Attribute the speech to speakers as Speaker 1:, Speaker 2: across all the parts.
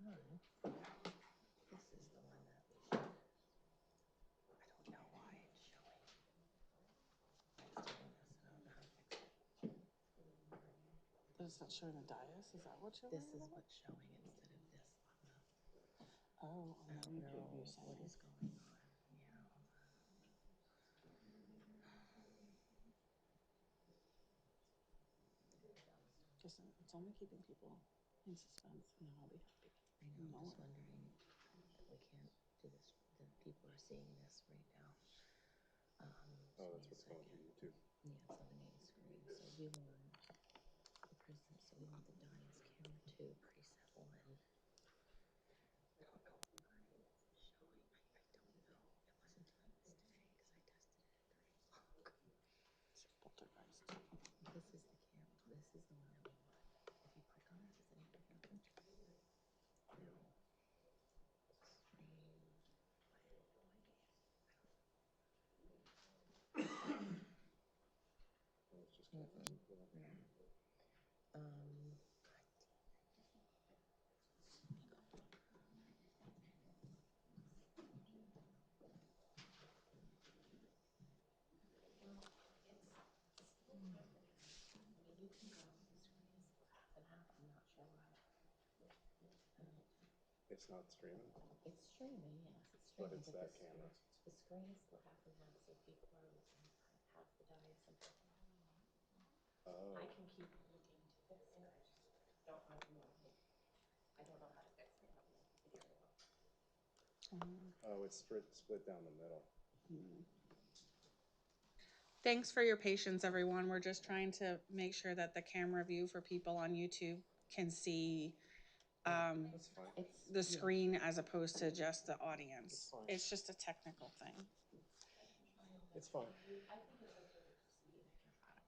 Speaker 1: This is the one that we should. I don't know why it's showing. It's doing this, and I don't know how to fix it.
Speaker 2: It's not showing the dais? Is that what you're
Speaker 1: This is what's showing instead of this on the.
Speaker 2: Oh, on
Speaker 1: I don't
Speaker 2: YouTube,
Speaker 1: know
Speaker 2: you're saying.
Speaker 1: what is going on. Yeah.
Speaker 2: Listen, it's only keeping people in suspense, and I'll be happy.
Speaker 1: I know. I'm just wondering that we can't do this. The people are seeing this right now.
Speaker 3: Oh, that's what's going to YouTube.
Speaker 1: Yeah, it's on the main screen. So we want the president. So we want the dais camera 2 preset 1. I don't know why it's showing. I don't know. It wasn't doing this today because I tested it at 3 o'clock.
Speaker 2: It's poltergeist.
Speaker 1: This is the camera. This is the one that we want. If you click on it, does anything happen? No. Screen. I have no idea.
Speaker 3: Well, it's just going to
Speaker 1: You can go. The screen is half and half. I'm not sure why.
Speaker 3: It's not streaming.
Speaker 1: It's streaming, yes. It's
Speaker 3: But
Speaker 1: streaming.
Speaker 3: it's that camera.
Speaker 1: The screen is still half and half, so people are looking at half the dais and half.
Speaker 3: Oh.
Speaker 1: I can keep looking to fix it. I just don't know. I don't know how to fix it.
Speaker 3: Oh, it's split down the middle.
Speaker 2: Thanks for your patience, everyone. We're just trying to make sure that the camera view for people on YouTube can see
Speaker 3: That's fine.
Speaker 2: the screen as opposed to just the audience.
Speaker 3: It's fine.
Speaker 2: It's just a technical thing.
Speaker 3: It's fine.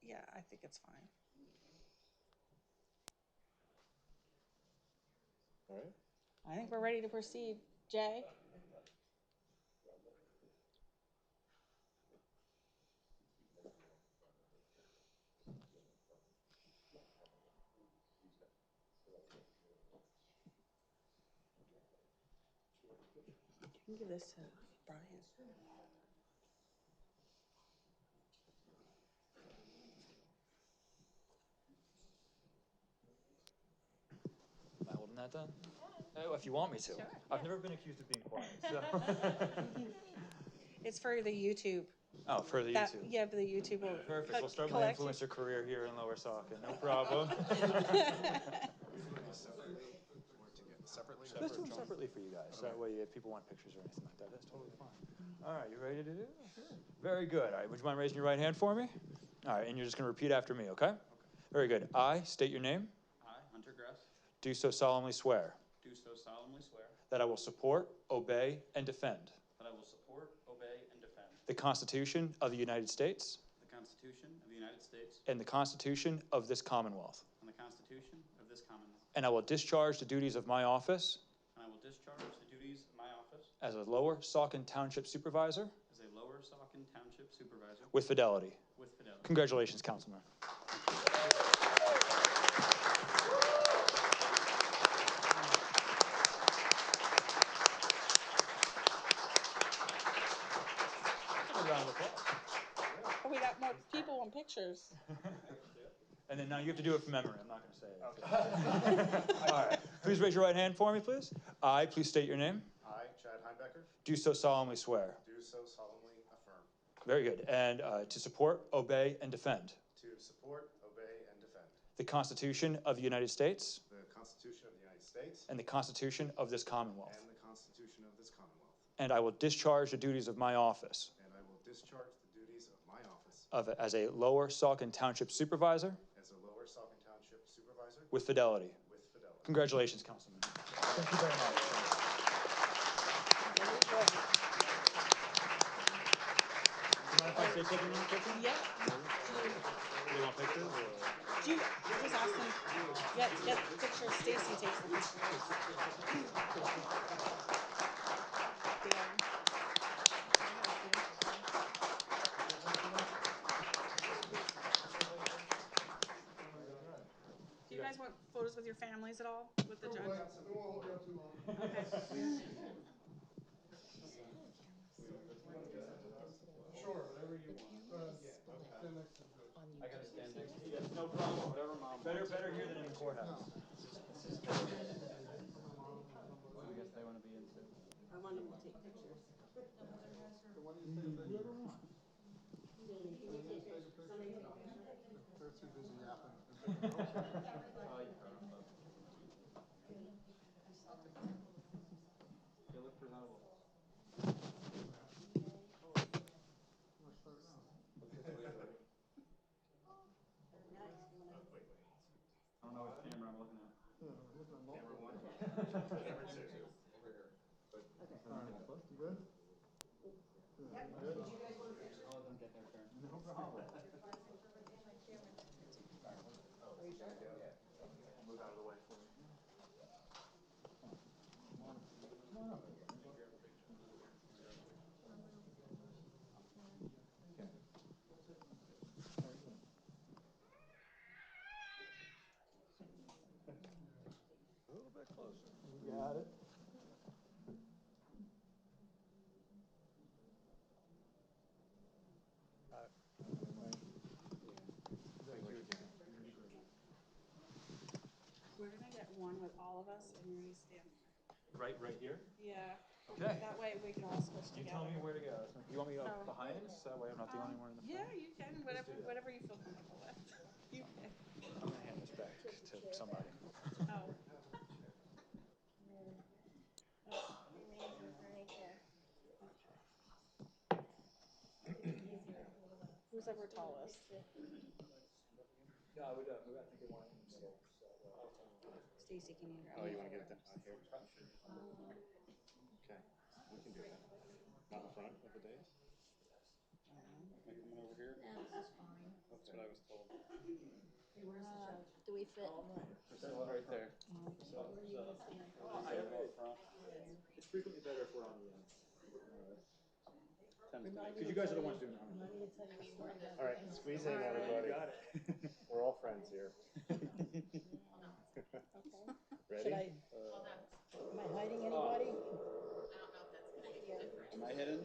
Speaker 2: Yeah, I think it's fine.
Speaker 3: All right.
Speaker 2: I think we're ready to proceed. Jay? You can give this to Brian.
Speaker 4: Am I holding that then? Oh, if you want me to. Sure, I've never been accused of being quiet. So.
Speaker 2: It's for the YouTube.
Speaker 4: Oh, for the YouTube.
Speaker 2: Yeah, the YouTube will.
Speaker 4: Perfect. We'll start my influencer career here in Lower Saucon. No problem.
Speaker 3: Separately.
Speaker 4: Let's do them separately for you guys. Okay. That way, if people want pictures or anything like that, that's totally fine. All right, you ready to do it? Sure. Very good. All right, would you mind raising your right hand for me? All right, and you're just going to repeat after me, okay? Okay. Very good. I state your name.
Speaker 5: I, Hunter Gress,
Speaker 4: Do so solemnly swear.
Speaker 5: do so solemnly swear
Speaker 4: That I will support, obey, and defend.
Speaker 5: that I will support, obey, and defend
Speaker 4: The Constitution of the United States.
Speaker 5: the Constitution of the United States
Speaker 4: And the Constitution of this Commonwealth.
Speaker 5: and the Constitution of this Commonwealth.
Speaker 4: And I will discharge the duties of my office.
Speaker 5: And I will discharge the duties of my office
Speaker 4: As a Lower Saucon Township Supervisor.
Speaker 5: as a Lower Saucon Township Supervisor
Speaker 4: With fidelity.
Speaker 5: with fidelity.
Speaker 4: Congratulations, Councilman.
Speaker 2: Oh, we got more people and pictures.
Speaker 4: And then now you have to do it from memory. I'm not going to say it. Okay. All right. Please raise your right hand for me, please. I, please state your name.
Speaker 3: I, Chad Heimbecker,
Speaker 4: Do so solemnly swear.
Speaker 3: do so solemnly affirm
Speaker 4: Very good. And to support, obey, and defend
Speaker 3: to support, obey, and defend
Speaker 4: the Constitution of the United States.
Speaker 3: the Constitution of the United States
Speaker 4: And the Constitution of this Commonwealth.
Speaker 3: and the Constitution of this Commonwealth.
Speaker 4: And I will discharge the duties of my office.
Speaker 3: And I will discharge the duties of my office
Speaker 4: As a Lower Saucon Township Supervisor.
Speaker 3: as a Lower Saucon Township Supervisor
Speaker 4: With fidelity.
Speaker 3: with fidelity.
Speaker 4: Congratulations, Councilman. Thank you very much. Do you mind if I say something real quick?
Speaker 2: Yeah.
Speaker 4: Do you want pictures? Or?
Speaker 2: Do you just ask them? Get pictures. Stacy takes the pictures. Do you guys want photos? photos with your families at all, with the judge?
Speaker 6: We won't hold you up too long.
Speaker 2: Okay.
Speaker 6: Sure, whatever you want. Go ahead.
Speaker 1: Split
Speaker 6: Stand next to the judge.
Speaker 1: on
Speaker 5: I gotta
Speaker 1: YouTube.
Speaker 5: stand next to you. Yes, no problem, whatever mom wants.
Speaker 4: Better here than in the courthouse.
Speaker 5: I guess they wanna be in too.
Speaker 7: I want him to take pictures.
Speaker 6: Whoever wants. They're too busy yapping.
Speaker 5: You look presentable. I don't know which camera I'm looking at.
Speaker 3: Camera one, camera two. Over here.
Speaker 6: You good?
Speaker 5: I'll let them get their turn.
Speaker 4: No problem. Move out of the way for you. A little bit closer. You got it.
Speaker 2: We're gonna get one with all of us, and you're gonna stand there.
Speaker 4: Right here?
Speaker 2: Yeah.
Speaker 4: Okay.
Speaker 2: That way we can all switch
Speaker 4: You
Speaker 2: together.
Speaker 4: tell me where to go. You want me up
Speaker 2: Oh.
Speaker 4: behind? So that way I'm not the only one in the front?
Speaker 2: Yeah, you can, whatever you feel comfortable with. You can.
Speaker 4: I'm gonna hand this back to somebody.
Speaker 2: Oh. Who's ever tallest?
Speaker 4: No, I think they want it in the middle.
Speaker 2: Stacy, can you grab?
Speaker 3: Oh, you wanna get that out here? Okay, we can do that. Not in front of the dais?
Speaker 5: Am I coming over here?
Speaker 1: No, this is fine.
Speaker 5: That's what I was told.
Speaker 1: Do we fit?
Speaker 5: Priscilla, right there.
Speaker 1: Where are you gonna stand?
Speaker 4: It's frequently better if we're on the end.
Speaker 3: Because you guys are the ones doing it. All right, squeeze in, everybody.
Speaker 4: Got it.
Speaker 3: We're all friends here. Ready?
Speaker 7: Am I hiding anybody?
Speaker 5: Am I hidden?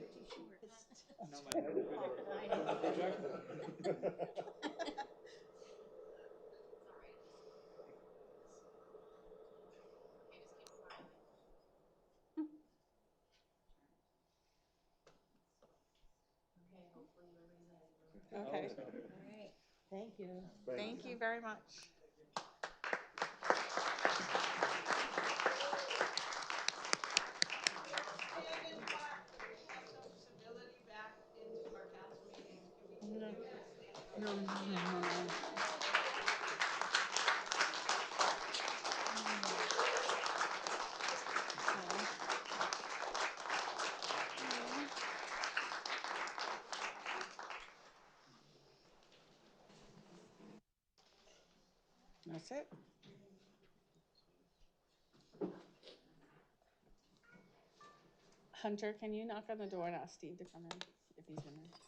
Speaker 4: No, my head is
Speaker 2: Okay.
Speaker 1: All right.
Speaker 7: Thank you.
Speaker 2: Thank you very much. That's it. Hunter, can you knock on the door and ask Steve to come in if he's in there?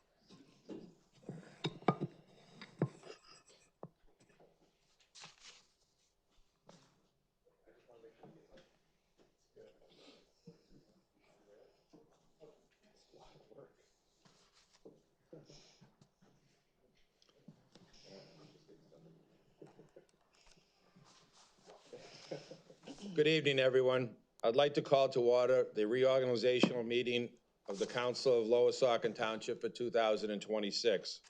Speaker 8: Good evening, everyone. I'd like to call to order the reorganizational meeting of the Council of Lower Saucon Township for 2026.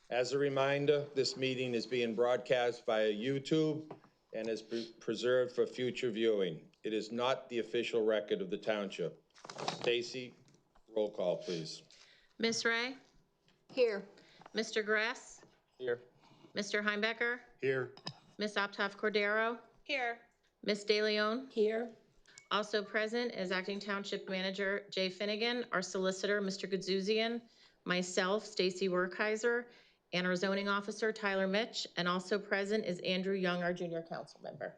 Speaker 8: As a reminder, this meeting is being broadcast via YouTube and is preserved for future viewing. It is not the official record of the township. Stacy, roll call, please.
Speaker 1: Miss Ray?
Speaker 7: Here.
Speaker 1: Mr. Gress?
Speaker 8: Here.
Speaker 1: Mr. Heimbecker?
Speaker 3: Here.
Speaker 1: Miss Optoff Cordero?
Speaker 2: Here.
Speaker 1: Miss De Leon?
Speaker 7: Here.
Speaker 1: Also present is Acting Township Manager Jay Finnegan, our Solicitor, Mr. Gudzuzian, myself, Stacy Werkheiser, and our Zoning Officer, Tyler Mitch, and also present is Andrew Young, our Junior Council Member.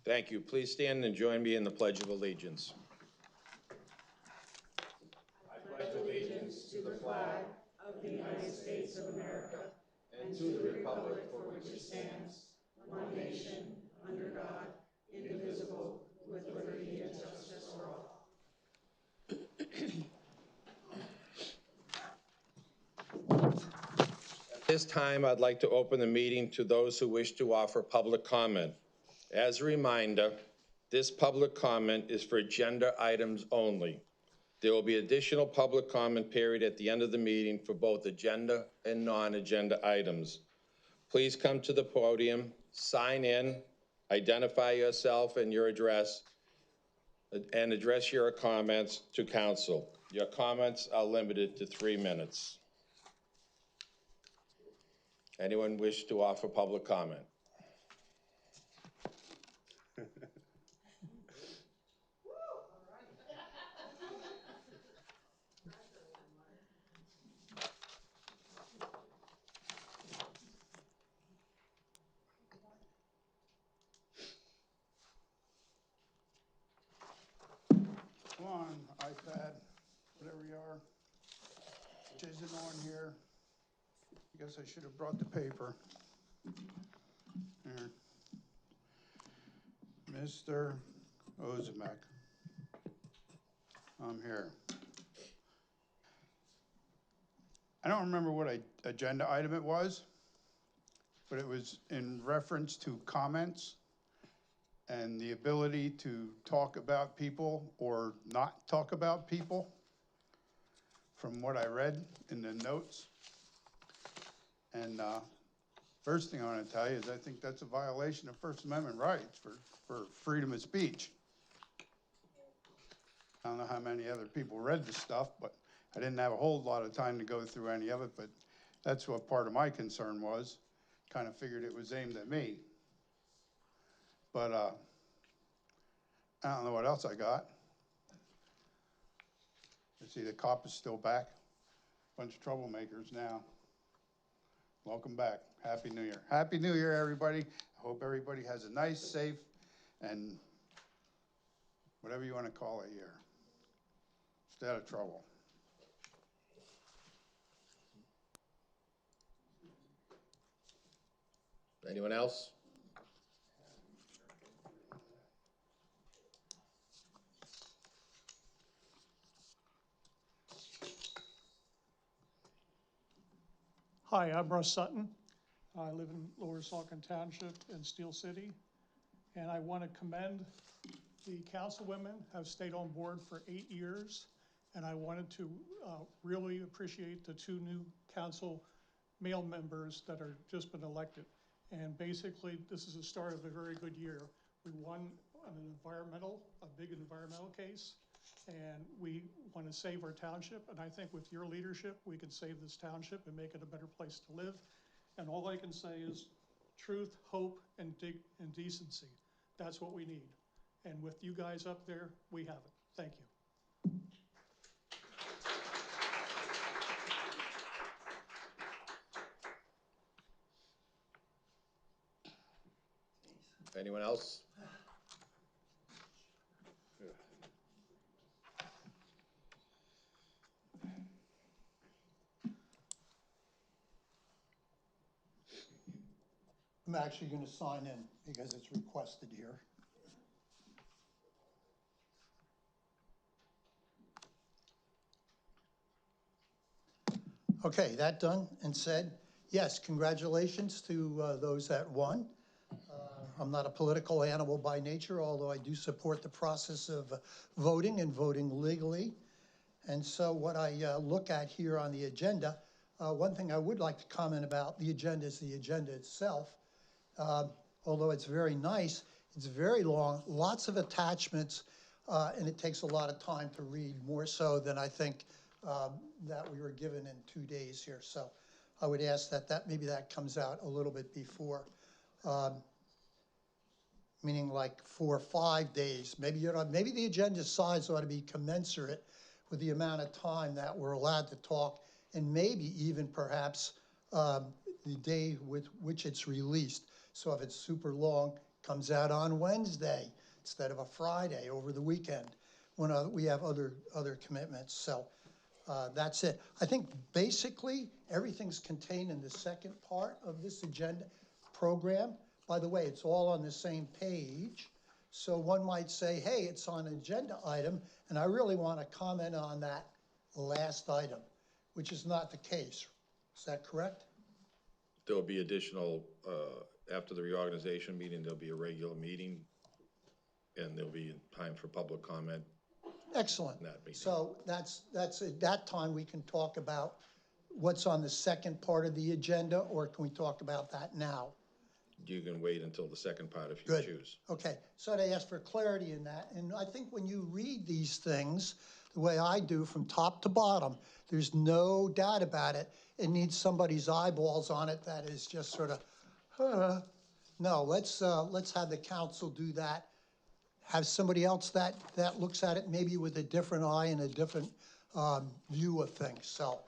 Speaker 8: Thank you. Please stand and join me in the Pledge of Allegiance. I pledge allegiance to the flag of the United States of America and to the republic for which it stands, one nation, At this time, I'd like to open the meeting to those who wish to offer public comment. As a reminder, this public comment is for agenda items only. There will be additional public comment period at the end of the meeting for both agenda and non-agenda items. Please come to the podium, sign in, identify yourself and your address, and address your comments to council. Your comments are limited to 3 minutes. Anyone wish to offer public comment?
Speaker 6: Come on, iPad, whatever you are. Which isn't on here. I guess I should have brought the paper. Here. Mr. Ozimek. I'm here. I don't remember what agenda item it was, but it was in reference to comments and the ability to talk about people or not talk about people, from what I read in the notes. And first thing I want to tell you is I think that's a violation of First Amendment rights for freedom of speech. I don't know how many other people read the stuff, but I didn't have a whole lot of time to go through any of it, but that's what part of my concern was. Kind of figured it was aimed at me. But I don't know what else I got. You see the cop is still back. Bunch of troublemakers now. Welcome back. Happy New Year. Happy New Year, everybody. I hope everybody has a nice, safe, and whatever you want to call it year. Stay out of trouble.
Speaker 8: Anyone else?
Speaker 9: Hi, I'm Russ Sutton. I live in Lower Saucon Township in Steel City. And I want to commend the councilwomen have stayed on board for 8 years. And I wanted to really appreciate the 2 new council male members that are just been elected. And basically, this is the start of a very good year. We won a big environmental case. And we want to save our township, and I think with your leadership, we can save this township and make it a better place to live. And all I can say is truth, hope, and decency. That's what we need. And with you guys up there, we have it. Thank you.
Speaker 8: Anyone else?
Speaker 10: I'm actually going to sign in because it's requested here. Okay, that done and said, yes, congratulations to those that won. I'm not a political animal by nature, although I do support the process of voting and voting legally. And so what I look at here on the agenda, one thing I would like to comment about the agenda is the agenda itself. Although it's very nice, it's very long, lots of attachments, and it takes a lot of time to read, more so than I think that we were given in 2 days here. So I would ask that maybe that comes out a little bit before, meaning like 4 or 5 days. Maybe maybe the agenda size ought to be commensurate with the amount of time that we're allowed to talk, and maybe even perhaps the day with which it's released. So if it's super long, comes out on Wednesday instead of a Friday over the weekend when we have other commitments. So that's it. I think basically everything's contained in the second part of this agenda program, By the way, it's all on the same page. So one might say, hey, it's on an agenda item, and I really want to comment on that last item, which is not the case. Is that correct?
Speaker 8: There'll be additional, after the reorganization meeting, there'll be a regular meeting, and there'll be time for public comment.
Speaker 10: Excellent.
Speaker 8: in that meeting.
Speaker 10: So that's at that time we can talk about what's on the second part of the agenda, or can we talk about that now?
Speaker 8: You can wait until the second part if you
Speaker 10: Good.
Speaker 8: choose.
Speaker 10: Okay, so they asked for clarity in that, and I think when you read these things, the way I do from top to bottom, there's no doubt about it. It needs somebody's eyeballs on it that is just sort of, No, let's have the council do that. Have somebody else that looks at it maybe with a different eye and a different view of things. So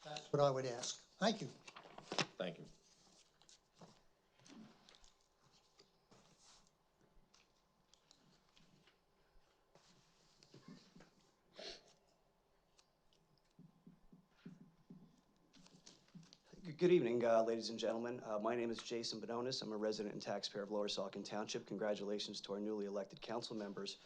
Speaker 10: that's what I would ask. Thank you.
Speaker 8: Thank you.
Speaker 11: Good evening, ladies and gentlemen. My name is Jason Bononis. I'm a resident and taxpayer of Lower Saucon Township. Congratulations to our newly elected council members.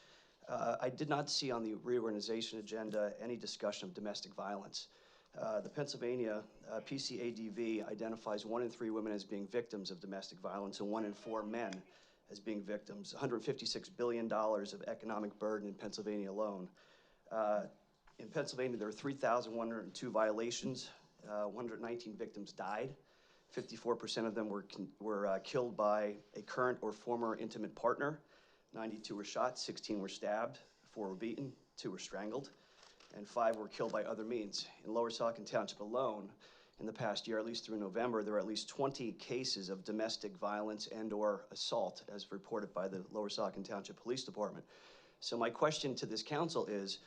Speaker 11: I did not see on the reorganization agenda any discussion of domestic violence. The Pennsylvania PCADV identifies 1 in 3 women as being victims of domestic violence and 1 in 4 men as being victims. $156 billion of economic burden in Pennsylvania alone. In Pennsylvania, there are 3,102 violations. 119 victims died. 54% of them were killed by a current or former intimate partner. 92 were shot, 16 were stabbed, 4 were beaten, 2 were strangled, and 5 were killed by other means. In Lower Saucon Township alone, in the past year, at least through November, there are at least 20 cases of domestic violence and or assault, as reported by the Lower Saucon Township Police Department. So my question to this council is,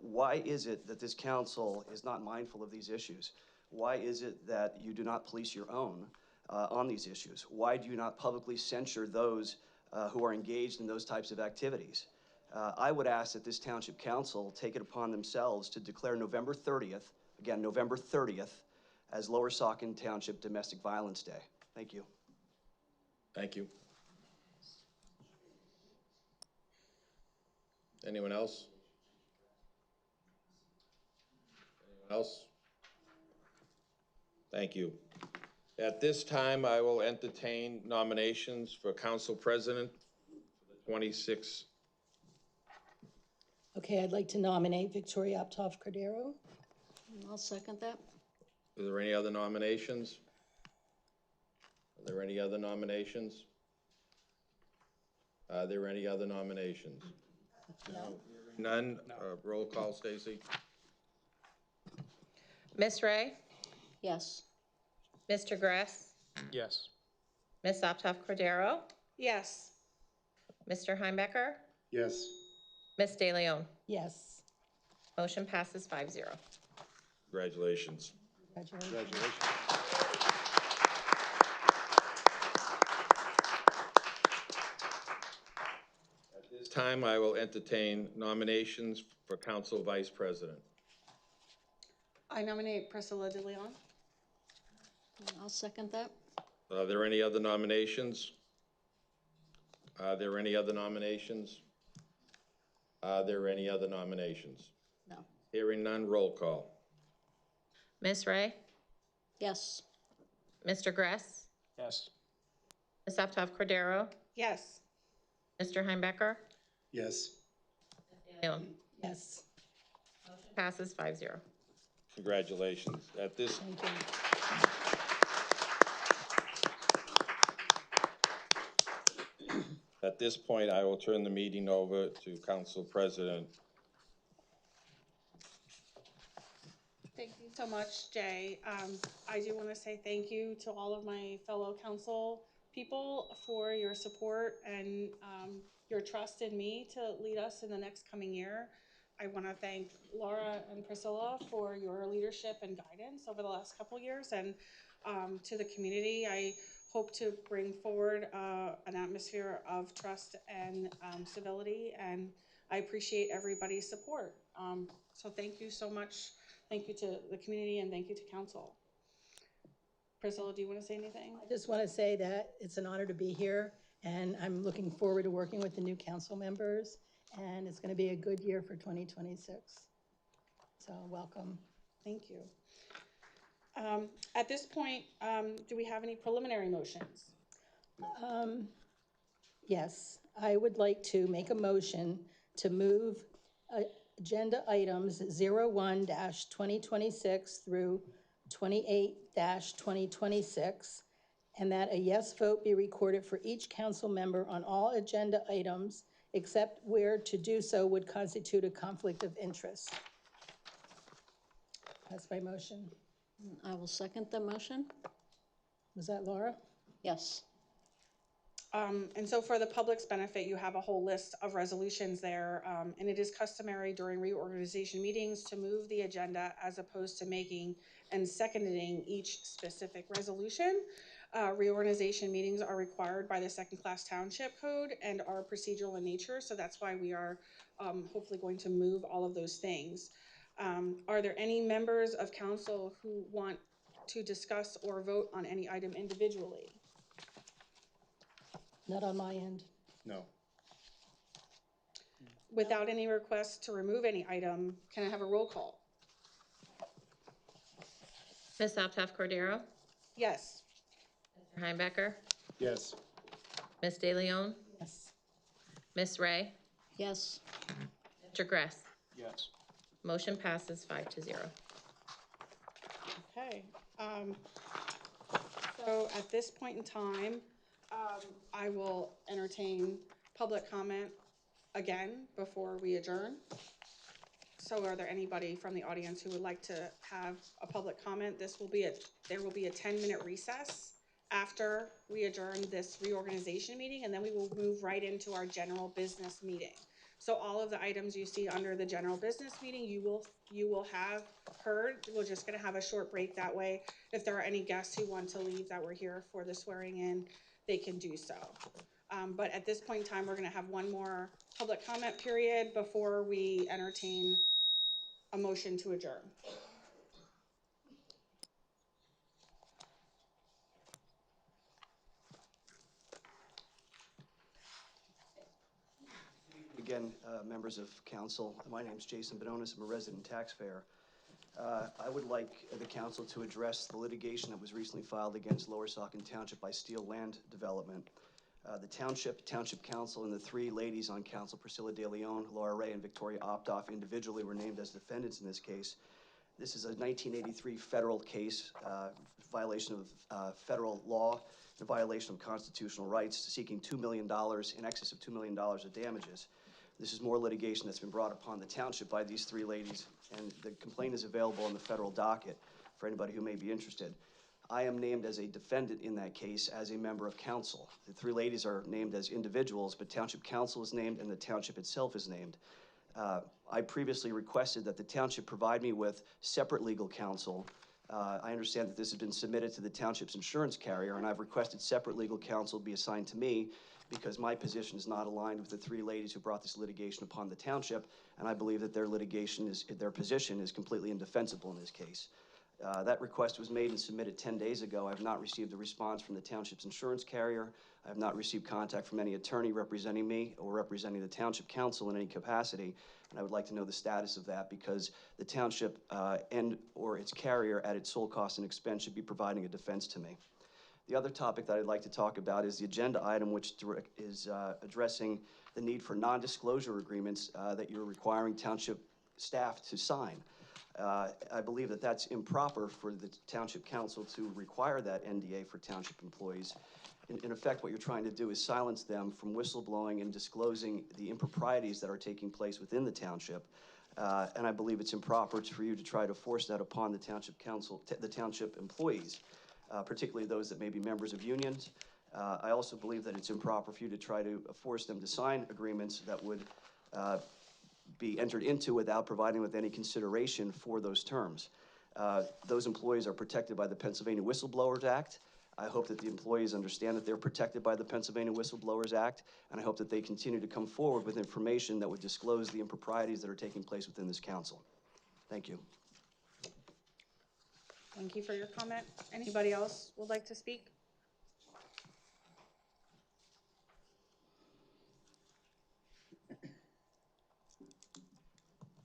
Speaker 11: why is it that this council is not mindful of these issues? Why is it that you do not police your own on these issues? Why do you not publicly censure those who are engaged in those types of activities? I would ask that this township council take it upon themselves to declare November 30th, again, November 30th, as Lower Saucon Township Domestic Violence Day. Thank you.
Speaker 8: Thank you. Anyone else? Anyone else? Thank you. At this time, I will entertain nominations for council president for the 26th.
Speaker 7: Okay, I'd like to nominate Victoria Optoff Cordero. I'll second that.
Speaker 8: Are there any other nominations? Are there any other nominations? Are there any other nominations?
Speaker 7: No.
Speaker 8: None? Roll call, Stacy.
Speaker 1: Miss Ray,
Speaker 7: Yes.
Speaker 1: Mr. Gress,
Speaker 5: Yes.
Speaker 1: Miss Optoff Cordero,
Speaker 2: Yes.
Speaker 1: Mr. Heimbecker,
Speaker 3: Yes.
Speaker 1: Miss De Leon.
Speaker 7: Yes.
Speaker 1: Motion passes 5-0.
Speaker 8: Congratulations.
Speaker 7: Congratulations.
Speaker 8: At this time, I will entertain nominations for council vice president.
Speaker 2: I nominate Priscilla De Leon.
Speaker 7: I'll second that.
Speaker 8: Are there any other nominations? Are there any other nominations? Are there any other nominations?
Speaker 7: No.
Speaker 8: Hearing none, roll call.
Speaker 1: Miss Ray,
Speaker 7: Yes.
Speaker 1: Mr. Gress,
Speaker 5: Yes.
Speaker 1: Miss Optoff Cordero,
Speaker 2: Yes.
Speaker 1: Mr. Heimbecker,
Speaker 3: Yes.
Speaker 1: De Leon.
Speaker 7: Yes.
Speaker 1: Passes 5-0.
Speaker 8: Congratulations. At this,
Speaker 7: Thank you.
Speaker 8: at this point, I will turn the meeting over to council president.
Speaker 2: Thank you so much, Jay. I do want to say thank you to all of my fellow council people for your support and your trust in me to lead us in the next coming year. I want to thank Laura and Priscilla for your leadership and guidance over the last couple years, and to the community, I hope to bring forward an atmosphere of trust and civility, and I appreciate everybody's support. So thank you so much. Thank you to the community and thank you to council. Priscilla, do you want to say anything?
Speaker 7: I just want to say that it's an honor to be here, and I'm looking forward to working with the new council members, and it's going to be a good year for 2026. So welcome.
Speaker 2: Thank you. At this point, do we have any preliminary motions?
Speaker 7: Yes, I would like to make a motion to move agenda items 01-2026 through 28-2026, and that a yes vote be recorded for each council member on all agenda items, except where to do so would constitute a conflict of interest. That's my motion.
Speaker 1: I will second the motion.
Speaker 7: Was that Laura?
Speaker 1: Yes.
Speaker 2: And so for the public's benefit, you have a whole list of resolutions there, and it is customary during reorganization meetings to move the agenda as opposed to making and seconding each specific resolution. Reorganization meetings are required by the second-class township code and are procedural in nature, so that's why we are hopefully going to move all of those things. Are there any members of council who want to discuss or vote on any item individually?
Speaker 7: Not on my end.
Speaker 3: No.
Speaker 2: Without any requests to remove any item, can I have a roll call?
Speaker 12: Ms. Altough Cordero,
Speaker 2: Yes.
Speaker 12: Mr. Heimbecker,
Speaker 3: Yes.
Speaker 12: Ms. De Leon,
Speaker 7: Yes.
Speaker 12: Ms. Ray,
Speaker 1: Yes.
Speaker 12: Mr. Gress.
Speaker 3: Yes.
Speaker 12: Motion passes 5-0.
Speaker 2: Okay. So at this point in time, I will entertain public comment again before we adjourn. So are there anybody from the audience who would like to have a public comment? There will be a 10-minute recess after we adjourn this reorganization meeting, and then we will move right into our general business meeting. So all of the items you see under the general business meeting, you will have heard. We're just going to have a short break that way. If there are any guests who want to leave that were here for the swearing in, they can do so. But at this point in time, we're going to have one more public comment period before we entertain a motion to adjourn.
Speaker 11: Again, members of council, my name is Jason Bononis. I'm a resident taxpayer. I would like the council to address the litigation that was recently filed against Lower Saucon Township by Steel Land Development. The township council, and the three ladies on council, Priscilla De Leon, Laura Ray, and Victoria Optoff, individually were named as defendants in this case. This is a 1983 federal case, violation of federal law, in violation of constitutional rights, seeking $2 million, in excess of $2 million of damages. This is more litigation that's been brought upon the township by these three ladies, and the complaint is available on the federal docket for anybody who may be interested. I am named as a defendant in that case as a member of council. The three ladies are named as individuals, but township council is named and the township itself is named. I previously requested that the township provide me with separate legal counsel. I understand that this has been submitted to the township's insurance carrier, and I've requested separate legal counsel be assigned to me because my position is not aligned with the three ladies who brought this litigation upon the township, and I believe that their position is completely indefensible in this case. That request was made and submitted 10 days ago. I have not received a response from the township's insurance carrier. I have not received contact from any attorney representing me or representing the township council in any capacity, and I would like to know the status of that because the township or its carrier at its sole cost and expense should be providing a defense to me. The other topic that I'd like to talk about is the agenda item, which is addressing the need for non-disclosure agreements that you're requiring township staff to sign. I believe that that's improper for the township council to require that NDA for township employees. In effect, what you're trying to do is silence them from whistleblowing and disclosing the improprieties that are taking place within the township. And I believe it's improper for you to try to force that upon the township council, the township employees, particularly those that may be members of unions. I also believe that it's improper for you to try to force them to sign agreements that would be entered into without providing with any consideration for those terms. Those employees are protected by the Pennsylvania Whistleblowers Act. I hope that the employees understand that they're protected by the Pennsylvania Whistleblowers Act, and I hope that they continue to come forward with information that would disclose the improprieties that are taking place within this council. Thank you.
Speaker 2: Thank you for your comment. Anybody else would like to speak?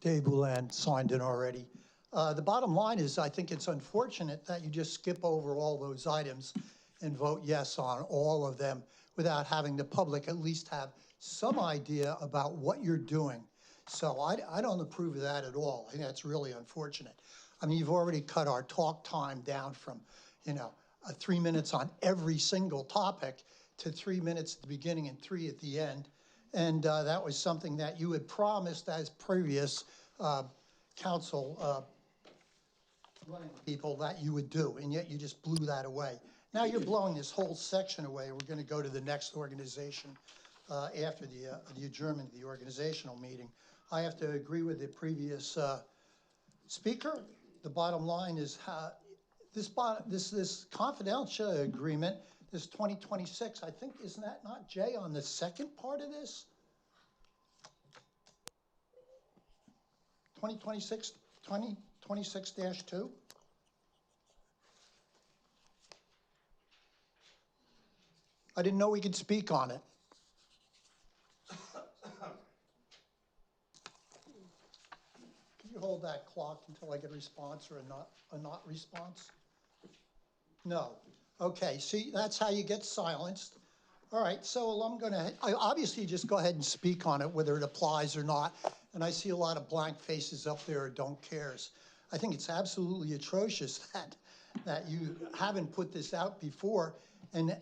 Speaker 10: Dave Bouland signed in already. The bottom line is, I think it's unfortunate that you just skip over all those items and vote yes on all of them without having the public at least have some idea about what you're doing. So I don't approve of that at all. I think that's really unfortunate. I mean, you've already cut our talk time down from, 3 minutes on every single topic to 3 minutes at the beginning and 3 at the end. And that was something that you had promised as previous council running people that you would do, and yet you just blew that away. Now you're blowing this whole section away. We're going to go to the next organization after the adjournment of the organizational meeting. I have to agree with the previous speaker. The bottom line is this confidential agreement, this 2026, I think, isn't that not, Jay, on the second part of this? 2026-2? I didn't know we could speak on it. Can you hold that clock until I get a response or a not response? No. Okay, see, that's how you get silenced. All right, so I obviously just go ahead and speak on it, whether it applies or not. And I see a lot of blank faces up there or don't cares. I think it's absolutely atrocious that you haven't put this out before and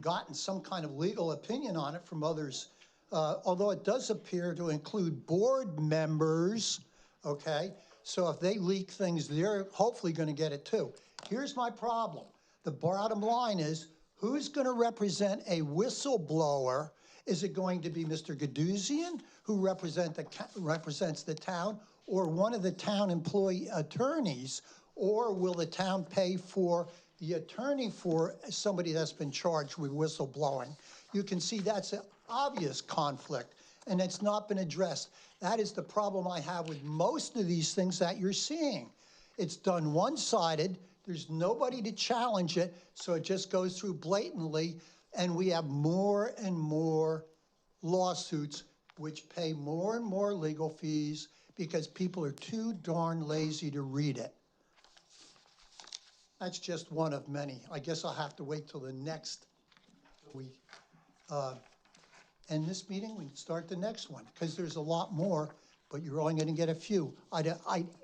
Speaker 10: gotten some kind of legal opinion on it from others. Although it does appear to include board members, okay? So if they leak things, they're hopefully gonna get it too. Here's my problem. The bottom line is, who's gonna represent a whistleblower? Is it going to be Mr. Gaduzian, who represents the town, or one of the town employee attorneys? Or will the town pay for the attorney for somebody that's been charged with whistleblowing? You can see that's an obvious conflict, and it's not been addressed. That is the problem I have with most of these things that you're seeing. It's done one-sided. There's nobody to challenge it, so it just goes through blatantly, and we have more and more lawsuits which pay more and more legal fees because people are too darn lazy to read it. That's just one of many. I guess I'll have to wait till the next week. End this meeting, we can start the next one, because there's a lot more, but you're only gonna get a few. I'd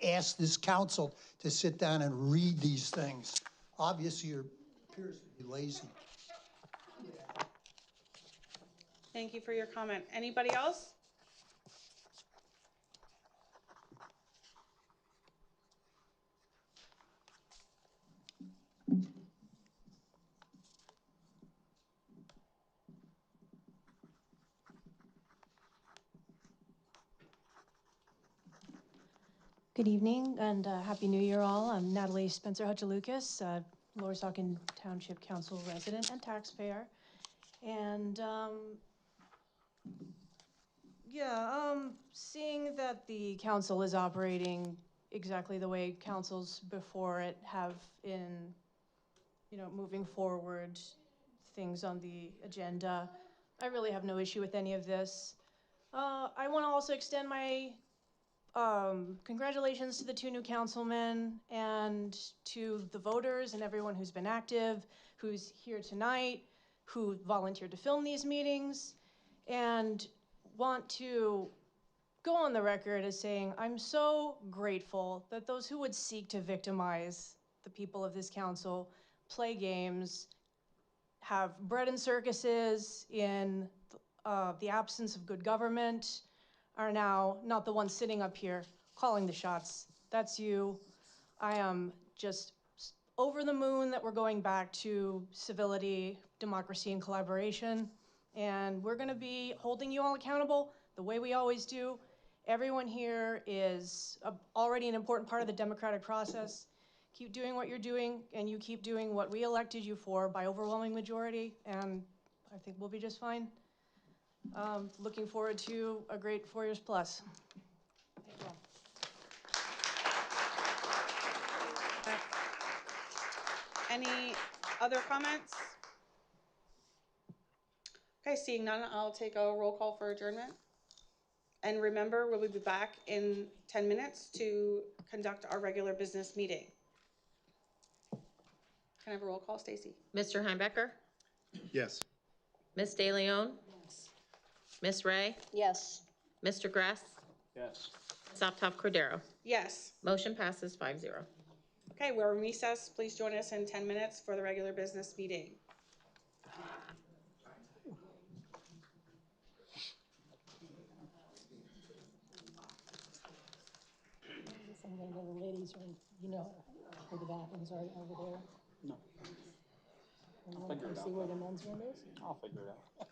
Speaker 10: ask this council to sit down and read these things. Obviously, you appears to be lazy.
Speaker 2: Thank you for your comment. Anybody else?
Speaker 13: Good evening and Happy New Year all. I'm Natalie Spencer Hutchalucas, Lower Saucon Township Council resident and taxpayer. And seeing that the council is operating exactly the way councils before it have in, moving forward things on the agenda, I really have no issue with any of this. I want to also extend my congratulations to the 2 new councilmen and to the voters and everyone who's been active, who's here tonight, who volunteered to film these meetings, and want to go on the record as saying I'm so grateful that those who would seek to victimize the people of this council, play games, have bread and circuses in the absence of good government, are now not the ones sitting up here calling the shots. That's you. I am just over the moon that we're going back to civility, democracy, and collaboration. And we're gonna be holding you all accountable the way we always do. Everyone here is already an important part of the democratic process. Keep doing what you're doing, and you keep doing what we elected you for by overwhelming majority, and I think we'll be just fine. Looking forward to a great 4 years plus. Thank you all.
Speaker 2: Any other comments? Okay, seeing none, I'll take a roll call for adjournment. And remember, we'll be back in 10 minutes to conduct our regular business meeting. Can I have a roll call, Stacy?
Speaker 12: Mr. Heimbecker,
Speaker 3: Yes.
Speaker 12: Ms. De Leon, Ms. Ray,
Speaker 7: Yes.
Speaker 12: Mr. Gress,
Speaker 5: Yes.
Speaker 12: Soptoff Cordero.
Speaker 2: Yes.
Speaker 12: Motion passes 5-0.
Speaker 2: Okay, we're in recess. Please join us in 10 minutes for the regular business meeting.
Speaker 7: Some of the ladies are, you know, where the bathrooms are over there.
Speaker 5: No.
Speaker 7: You want to come see where the men's room is?
Speaker 5: I'll figure it out.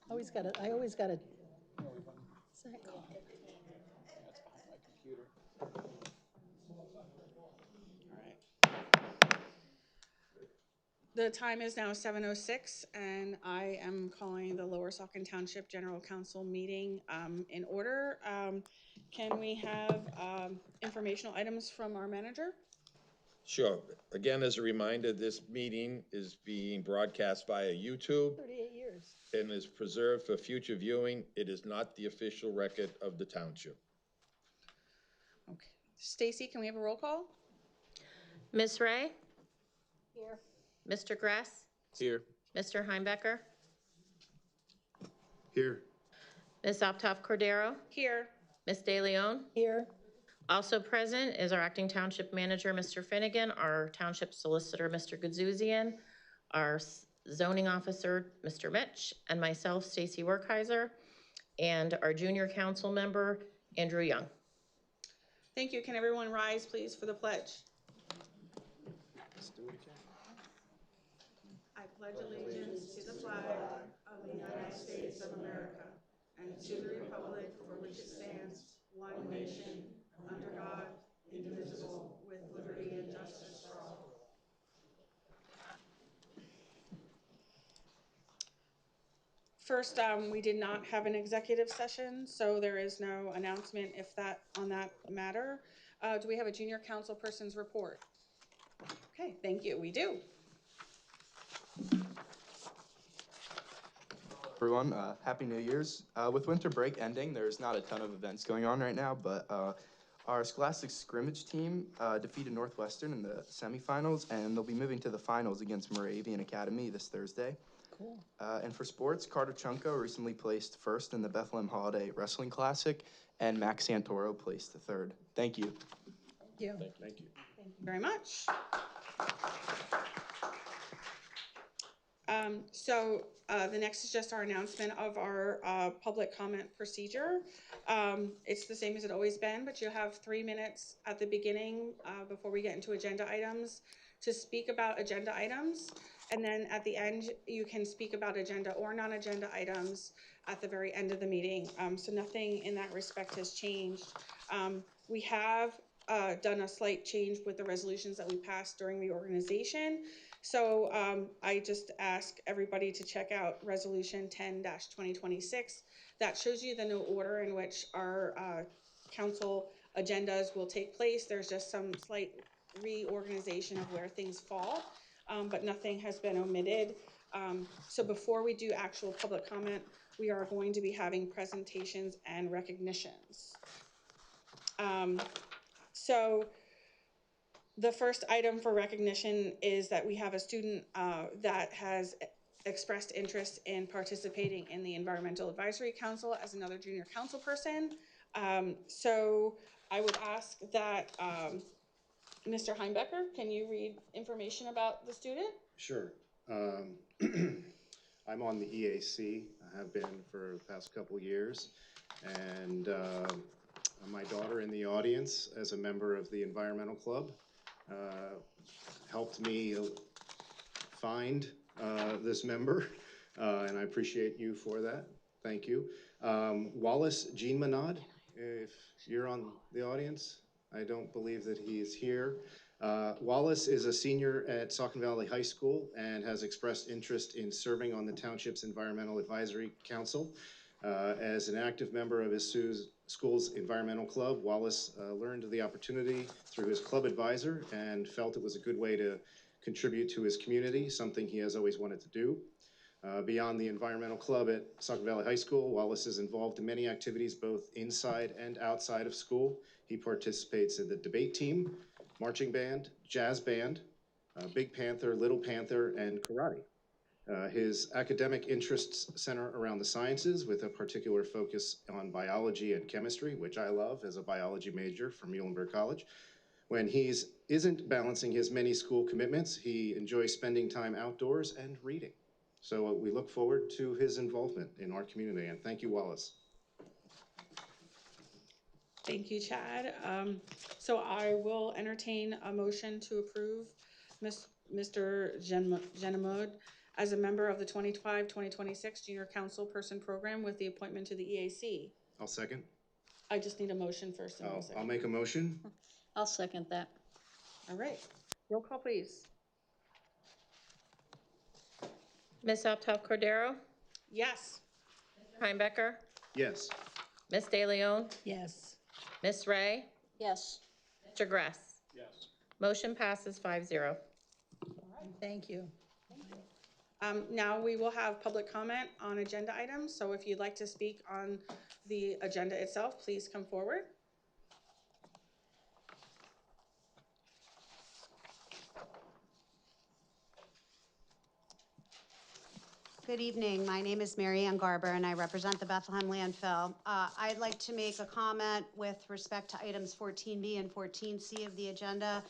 Speaker 7: I always got it. What's that called?
Speaker 5: That's behind my computer.
Speaker 2: The time is now 7:06, and I am calling the Lower Saucon Township General Council meeting in order. Can we have informational items from our manager?
Speaker 8: Sure. Again, as a reminder, this meeting is being broadcast via YouTube
Speaker 7: 38 years.
Speaker 8: and is preserved for future viewing. It is not the official record of the township.
Speaker 2: Okay. Stacy, can we have a roll call?
Speaker 12: Ms. Ray?
Speaker 7: Here.
Speaker 12: Mr. Gress?
Speaker 5: Here.
Speaker 12: Mr. Heimbecker?
Speaker 6: Here.
Speaker 12: Ms. Optoff Cordero?
Speaker 2: Here.
Speaker 12: Ms. De Leon?
Speaker 7: Here.
Speaker 12: Also present is our acting township manager, Mr. Finnegan, our township solicitor, Mr. Gudzuzian, our zoning officer, Mr. Mitch, and myself, Stacy Werkheiser, and our junior council member, Andrew Young.
Speaker 2: Thank you. Can everyone rise, please, for the pledge?
Speaker 5: Let's do it again.
Speaker 2: I pledge allegiance to the flag of the United States of America and to the republic for which it stands, one nation, under God, indivisible, with liberty and justice for all. First, we did not have an executive session, so there is no announcement on that matter. Do we have a junior council person's report? Okay, thank you. We do.
Speaker 14: Everyone, Happy New Year's. With winter break ending, there's not a ton of events going on right now, but our Scholastic scrimmage team defeated Northwestern in the semifinals, and they'll be moving to the finals against Moravian Academy this Thursday.
Speaker 7: Cool.
Speaker 14: And for sports, Carter Chunko recently placed first in the Bethlehem Holiday Wrestling Classic, and Max Santoro placed third. Thank you.
Speaker 7: Thank you.
Speaker 8: Thank you.
Speaker 2: Thank you very much. The next is just our announcement of our public comment procedure. It's the same as it always been, but you have 3 minutes at the beginning before we get into agenda items to speak about agenda items. And then at the end, you can speak about agenda or non-agenda items at the very end of the meeting. So nothing in that respect has changed. We have done a slight change with the resolutions that we passed during reorganization. So I just ask everybody to check out Resolution 10-2026. That shows you the new order in which our council agendas will take place. There's just some slight reorganization of where things fall, but nothing has been omitted. So before we do actual public comment, we are going to be having presentations and recognitions. So the first item for recognition is that we have a student that has expressed interest in participating in the Environmental Advisory Council as another junior council person. So I would ask that Mr. Heimbecker, can you read information about the student?
Speaker 15: Sure. I'm on the EAC. I have been for the past couple years. And my daughter in the audience as a member of the Environmental Club helped me find this member, and I appreciate you for that. Thank you. Wallace Jean Manad, if you're on the audience, I don't believe that he is here. Wallace is a senior at Saucon Valley High School and has expressed interest in serving on the township's Environmental Advisory Council. As an active member of his school's environmental club, Wallace learned of the opportunity through his club advisor and felt it was a good way to contribute to his community, something he has always wanted to do. Beyond the environmental club at Saucon Valley High School, Wallace is involved in many activities both inside and outside of school. He participates in the debate team, marching band, jazz band, Big Panther, Little Panther, and karate. His academic interests center around the sciences with a particular focus on biology and chemistry, which I love as a biology major from Muhlenberg College. When he isn't balancing his many school commitments, he enjoys spending time outdoors and reading. So we look forward to his involvement in our community, and thank you, Wallace.
Speaker 2: Thank you, Chad. So I will entertain a motion to approve Mr. Genemode as a member of the 2025-2026 Junior Council Person Program with the appointment to the EAC.
Speaker 15: I'll second.
Speaker 2: I just need a motion first and then a
Speaker 15: I'll
Speaker 2: second.
Speaker 15: make a motion.
Speaker 1: I'll second that.
Speaker 2: All right, roll call, please.
Speaker 12: Ms. Uptown Cordero?
Speaker 2: Yes.
Speaker 12: Heimbecker?
Speaker 15: Yes.
Speaker 12: Ms. De Leon?
Speaker 7: Yes.
Speaker 12: Ms. Ray?
Speaker 1: Yes.
Speaker 12: Mr. Gress?
Speaker 5: Yes.
Speaker 12: Motion passes 5-0.
Speaker 7: Thank you.
Speaker 2: Now we will have public comment on agenda items. So if you'd like to speak on the agenda itself, please come forward.
Speaker 16: Good evening. My name is Mary Ann Garber, and I represent the Bethlehem landfill. I'd like to make a comment with respect to items 14B and 14C of the agenda.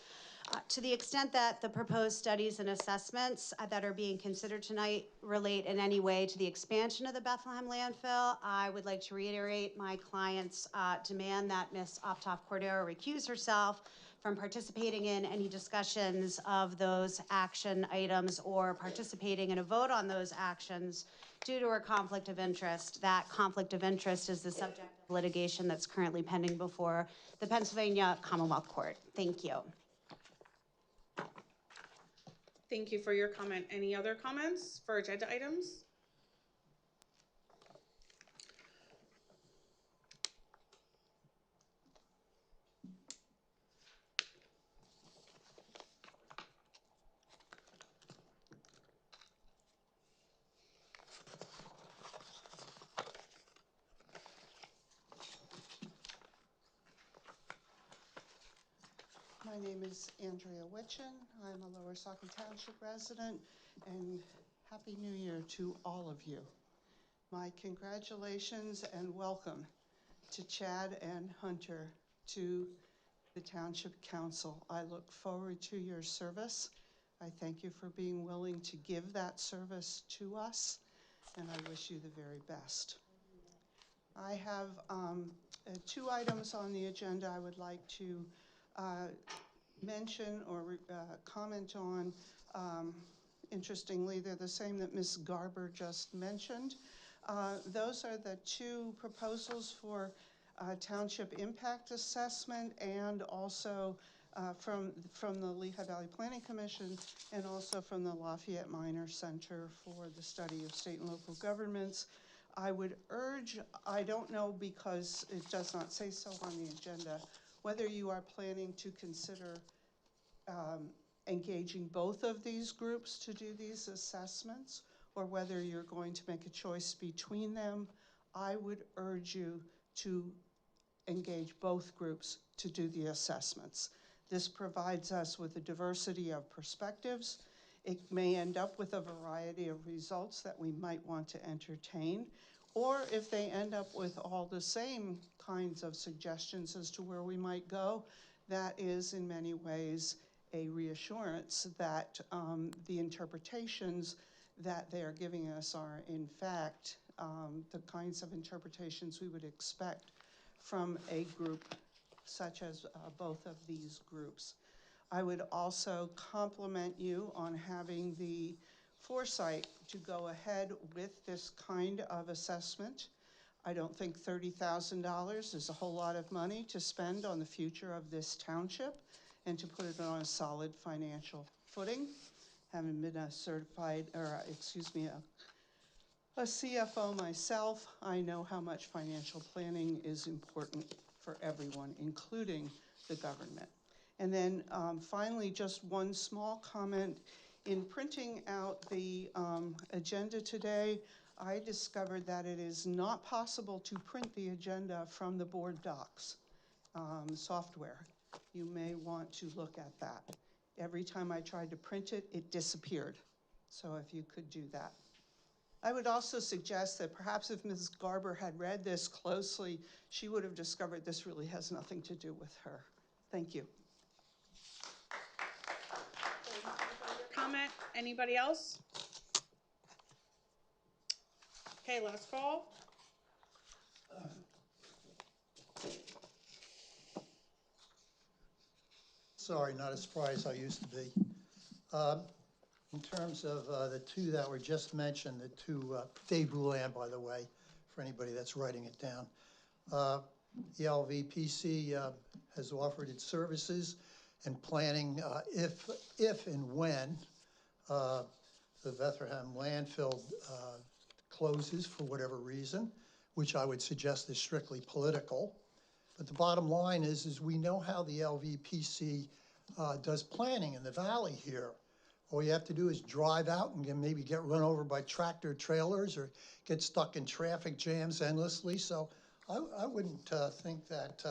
Speaker 16: To the extent that the proposed studies and assessments that are being considered tonight relate in any way to the expansion of the Bethlehem landfill, I would like to reiterate my client's demand that Ms. Optoff Cordero recuse herself from participating in any discussions of those action items or participating in a vote on those actions due to her conflict of interest. That conflict of interest is the subject of litigation that's currently pending before the Pennsylvania Commonwealth Court. Thank you.
Speaker 2: Thank you for your comment. Any other comments for agenda items?
Speaker 17: My name is Andrea Witchen. I'm a Lower Saucon Township resident, and Happy New Year to all of you. My congratulations and welcome to Chad and Hunter to the Township Council. I look forward to your service. I thank you for being willing to give that service to us, and I wish you the very best. I have two items on the agenda I would like to mention or comment on. Interestingly, they're the same that Ms. Garber just mentioned. Those are the two proposals for township impact assessment, and also from the Lehigh Valley Planning Commission, and also from the Lafayette Minor Center for the Study of State and Local Governments. I would urge, I don't know because it does not say so on the agenda, whether you are planning to consider engaging both of these groups to do these assessments, or whether you're going to make a choice between them. I would urge you to engage both groups to do the assessments. This provides us with a diversity of perspectives. It may end up with a variety of results that we might want to entertain, or if they end up with all the same kinds of suggestions as to where we might go, that is in many ways a reassurance that the interpretations that they are giving us are in fact the kinds of interpretations we would expect from a group such as both of these groups. I would also compliment you on having the foresight to go ahead with this kind of assessment. I don't think $30,000 is a whole lot of money to spend on the future of this township and to put it on a solid financial footing. Having been a certified, or excuse me, a CFO myself, I know how much financial planning is important for everyone, including the government. And then finally, just one small comment. In printing out the agenda today, I discovered that it is not possible to print the agenda from the board docs software. You may want to look at that. Every time I tried to print it, it disappeared. So if you could do that. I would also suggest that perhaps if Ms. Garber had read this closely, she would have discovered this really has nothing to do with her. Thank you.
Speaker 2: Comment? Anybody else? Okay, last call.
Speaker 10: Sorry, not as spry as I used to be. In terms of the two that were just mentioned, the two, Dave Boulan, by the way, for anybody that's writing it down. The LVPC has offered its services and planning if and when the Bethlehem landfill closes for whatever reason, which I would suggest is strictly political. But the bottom line is we know how the LVPC does planning in the valley here. All you have to do is drive out and maybe get run over by tractor trailers or get stuck in traffic jams endlessly. So I wouldn't think that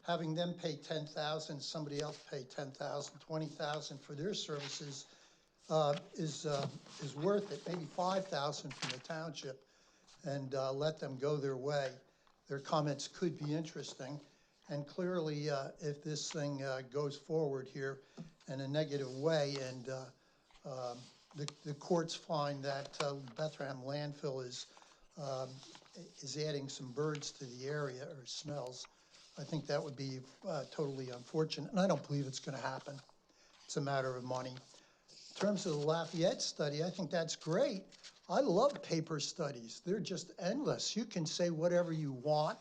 Speaker 10: having them pay $10,000, somebody else pay $10,000, $20,000 for their services is worth it. Maybe $5,000 from the township, and let them go their way. Their comments could be interesting, and clearly, if this thing goes forward here in a negative way, and the courts find that Bethlehem landfill is adding some birds to the area or smells, I think that would be totally unfortunate, and I don't believe it's going to happen. It's a matter of money. In terms of the Lafayette study, I think that's great. I love paper studies. They're just endless. You can say whatever you want,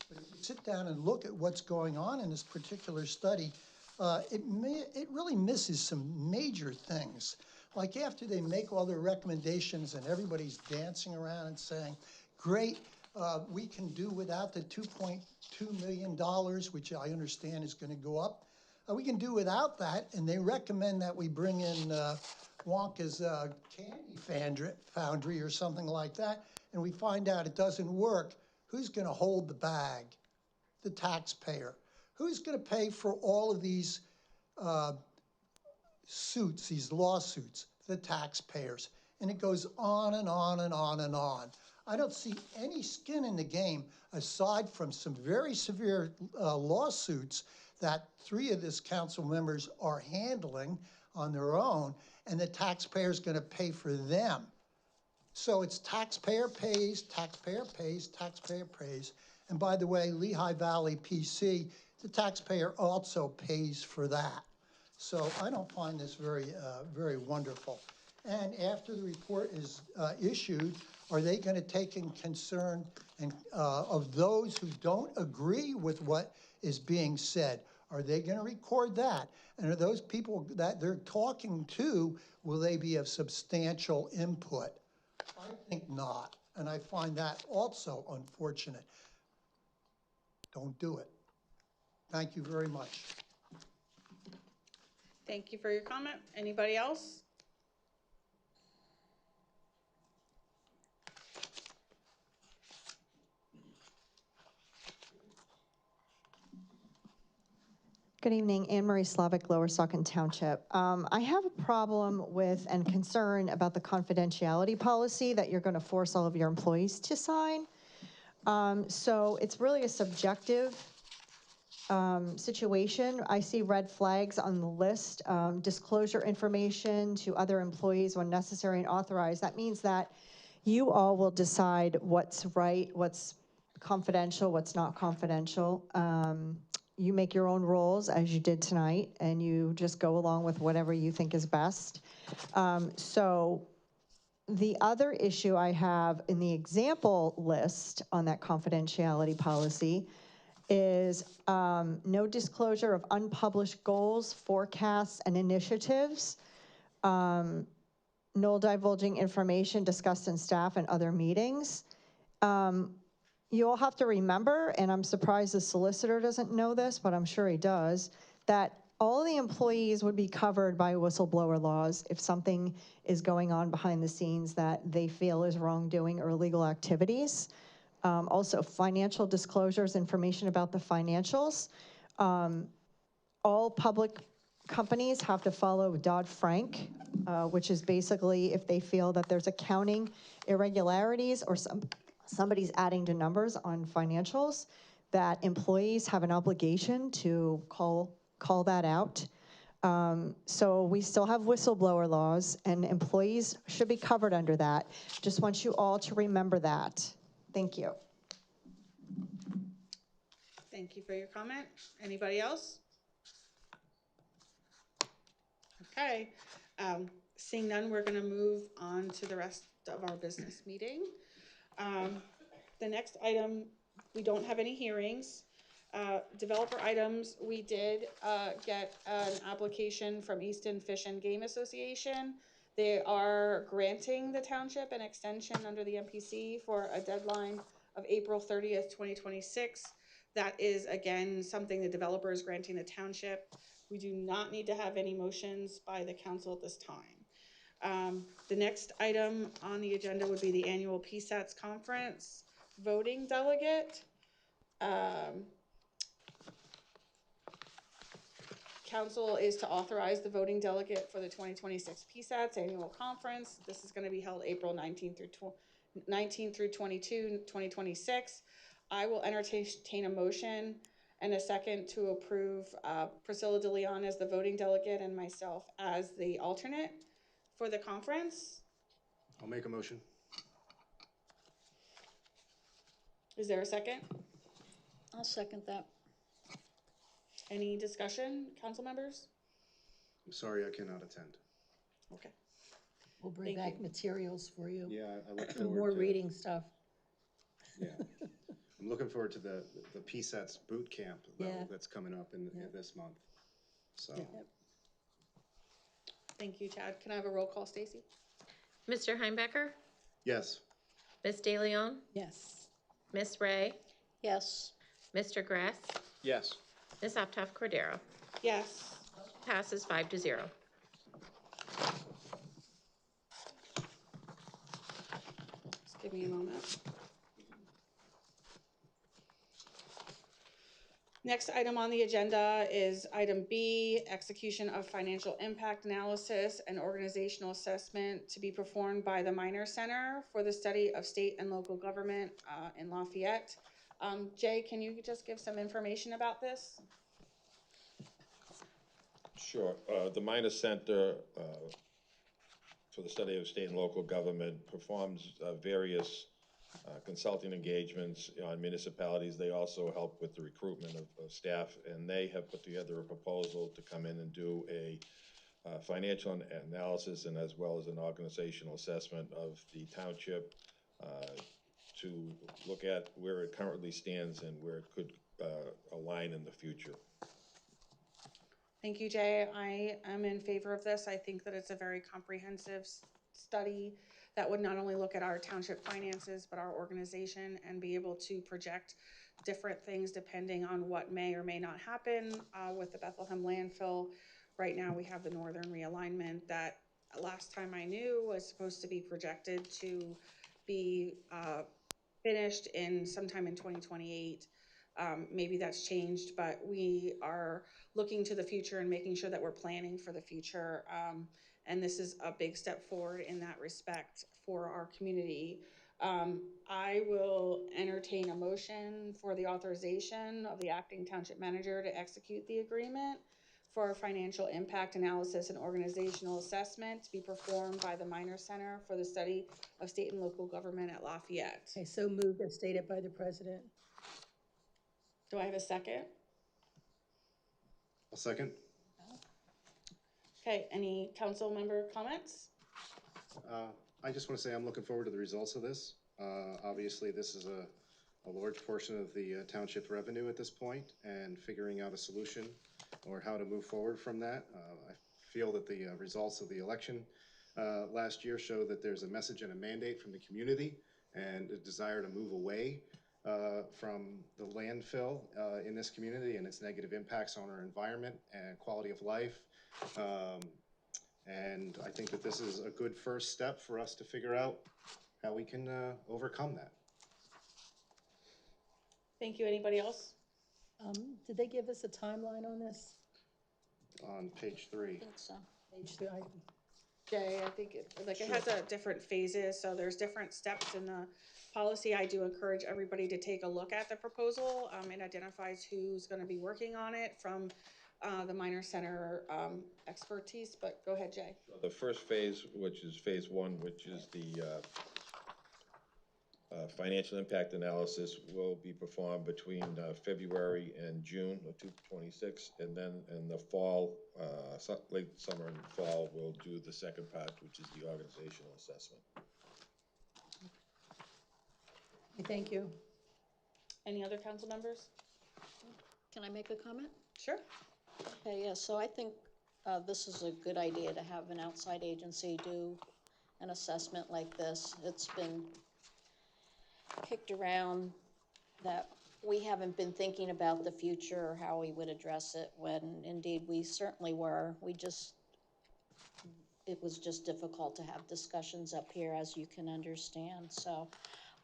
Speaker 10: but if you sit down and look at what's going on in this particular study, it really misses some major things. Like after they make all their recommendations and everybody's dancing around and saying, great, we can do without the $2.2 million, which I understand is going to go up. We can do without that, and they recommend that we bring in Wonka's candy foundry or something like that, and we find out it doesn't work. Who's going to hold the bag? The taxpayer. Who's going to pay for all of these suits, these lawsuits? The taxpayers. And it goes on and on and on and on. I don't see any skin in the game aside from some very severe lawsuits that 3 of this council members are handling on their own, and the taxpayer's going to pay for them. So it's taxpayer pays, taxpayer pays, taxpayer pays. And by the way, Lehigh Valley PC, the taxpayer also pays for that. So I don't find this very wonderful. And after the report is issued, are they going to take in concern of those who don't agree with what is being said? Are they going to record that? And are those people that they're talking to, will they be of substantial input? I think not. And I find that also unfortunate. Don't do it. Thank you very much.
Speaker 2: Thank you for your comment. Anybody else?
Speaker 18: Good evening, Anne Marie Slavic, Lower Saucon Township. I have a problem with and concern about the confidentiality policy that you're going to force all of your employees to sign. So it's really a subjective situation. I see red flags on the list. Disclosure information to other employees when necessary and authorized. That means that you all will decide what's right, what's confidential, what's not confidential. You make your own rules as you did tonight, and you just go along with whatever you think is best. So the other issue I have in the example list on that confidentiality policy is no disclosure of unpublished goals, forecasts, and initiatives, no divulging information discussed in staff and other meetings. You all have to remember, and I'm surprised the solicitor doesn't know this, but I'm sure he does, that all the employees would be covered by whistleblower laws if something is going on behind the scenes that they feel is wrongdoing or illegal activities. Also, financial disclosures, information about the financials. All public companies have to follow Dodd-Frank, which is basically if they feel that there's accounting irregularities or somebody's adding to numbers on financials, that employees have an obligation to call that out. So we still have whistleblower laws, and employees should be covered under that. Just want you all to remember that. Thank you.
Speaker 2: Thank you for your comment. Anybody else? Okay, seeing none, we're gonna move on to the rest of our business meeting. The next item, we don't have any hearings. Developer items, we did get an application from Easton Fish and Game Association. They are granting the township an extension under the MPC for a deadline of April 30th, 2026. That is, again, something the developer is granting the township. We do not need to have any motions by the council at this time. The next item on the agenda would be the annual PSATS conference voting delegate. Council is to authorize the voting delegate for the 2026 PSATS annual conference. This is going to be held April 19th through 22, 2026. I will entertain a motion and a second to approve Priscilla DeLeon as the voting delegate and myself as the alternate for the conference.
Speaker 15: I'll make a motion.
Speaker 2: Is there a second?
Speaker 1: I'll second that.
Speaker 2: Any discussion, council members?
Speaker 15: I'm sorry I cannot attend.
Speaker 2: Okay.
Speaker 7: We'll bring
Speaker 2: Thank
Speaker 7: back materials for you.
Speaker 15: Yeah, I look forward
Speaker 7: More
Speaker 15: to
Speaker 7: reading stuff.
Speaker 15: Yeah, I'm looking forward to the PSATS boot camp though,
Speaker 7: Yeah.
Speaker 15: that's coming up in this month. So
Speaker 2: Thank you, Chad. Can I have a roll call, Stacy?
Speaker 12: Mr. Heimbecker?
Speaker 15: yes,
Speaker 12: Ms. DeLeon?
Speaker 7: Yes.
Speaker 12: Ms. Ray?
Speaker 1: Yes.
Speaker 12: Mr. Grass?
Speaker 5: Yes.
Speaker 12: Ms. Uptoff Cordero?
Speaker 2: Yes.
Speaker 12: Passes 5-0.
Speaker 2: Just give me a moment. Next item on the agenda is item B, execution of financial impact analysis and organizational assessment to be performed by the Minor Center for the Study of State and Local Government in Lafayette. Jay, can you just give some information about this?
Speaker 8: Sure. The Minor Center for the Study of State and Local Government performs various consulting engagements on municipalities. They also help with the recruitment of staff, and they have put together a proposal to come in and do a financial analysis and as well as an organizational assessment of the township to look at where it currently stands and where it could align in the future.
Speaker 2: Thank you, Jay. I am in favor of this. I think that it's a very comprehensive study that would not only look at our township finances, but our organization and be able to project different things depending on what may or may not happen with the Bethlehem landfill. Right now, we have the northern realignment that last time I knew was supposed to be projected to be finished in sometime in 2028. Maybe that's changed, but we are looking to the future and making sure that we're planning for the future. And this is a big step forward in that respect for our community. I will entertain a motion for the authorization of the acting township manager to execute the agreement for financial impact analysis and organizational assessment to be performed by the Minor Center for the Study of State and Local Government at Lafayette.
Speaker 7: Okay, so moved as stated by the president.
Speaker 2: Do I have a second?
Speaker 15: I'll second.
Speaker 2: Okay, any council member comments?
Speaker 15: I just want to say I'm looking forward to the results of this. Obviously, this is a large portion of the township revenue at this point, and figuring out a solution or how to move forward from that. I feel that the results of the election last year show that there's a message and a mandate from the community and a desire to move away from the landfill in this community and its negative impacts on our environment and quality of life. And I think that this is a good first step for us to figure out how we can overcome that.
Speaker 2: Thank you. Anybody else?
Speaker 7: Did they give us a timeline on this?
Speaker 15: On page 3.
Speaker 1: I think so.
Speaker 7: Page 3.
Speaker 2: Jay, I think it has a different phases, so there's different steps in the policy. I do encourage everybody to take a look at the proposal. It identifies who's going to be working on it from the Minor Center expertise, but go ahead, Jay.
Speaker 8: The first phase, which is phase 1, which is the financial impact analysis will be performed between February and June of 2026, and then in the fall, late summer and fall, we'll do the second part, which is the organizational assessment.
Speaker 7: Thank you.
Speaker 2: Any other council members?
Speaker 1: Can I make a comment?
Speaker 2: Sure.
Speaker 1: Okay, yeah, so I think this is a good idea to have an outside agency do an assessment like this. It's been kicked around that we haven't been thinking about the future or how we would address it, when indeed we certainly were. It was just difficult to have discussions up here, as you can understand. So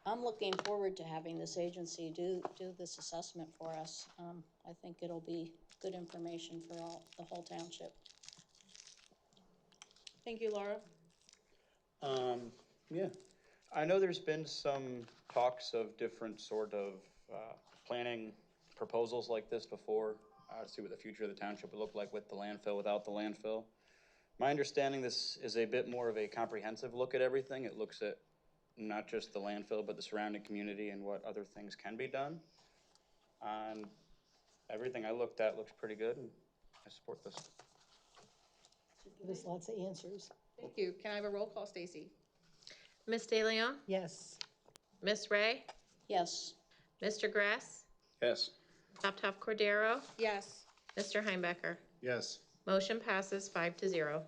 Speaker 1: I'm looking forward to having this agency do this assessment for us. I think it'll be good information for the whole township.
Speaker 2: Thank you, Laura.
Speaker 5: Yeah, I know there's been some talks of different sort of planning proposals like this before, to see what the future of the township would look like with the landfill, without the landfill. My understanding, this is a bit more of a comprehensive look at everything. It looks at not just the landfill, but the surrounding community and what other things can be done. And everything I looked at looks pretty good, and I support this.
Speaker 7: Give us lots of answers.
Speaker 2: Thank you. Can I have a roll call, Stacy?
Speaker 12: Ms. De Leon?
Speaker 7: Yes.
Speaker 12: Miss Ray?
Speaker 1: Yes.
Speaker 12: Mr. Grass?
Speaker 5: Yes.
Speaker 12: Top Cordero?
Speaker 2: Yes.
Speaker 12: Mr. Heimbecker?
Speaker 15: Yes.
Speaker 12: Motion passes 5-0.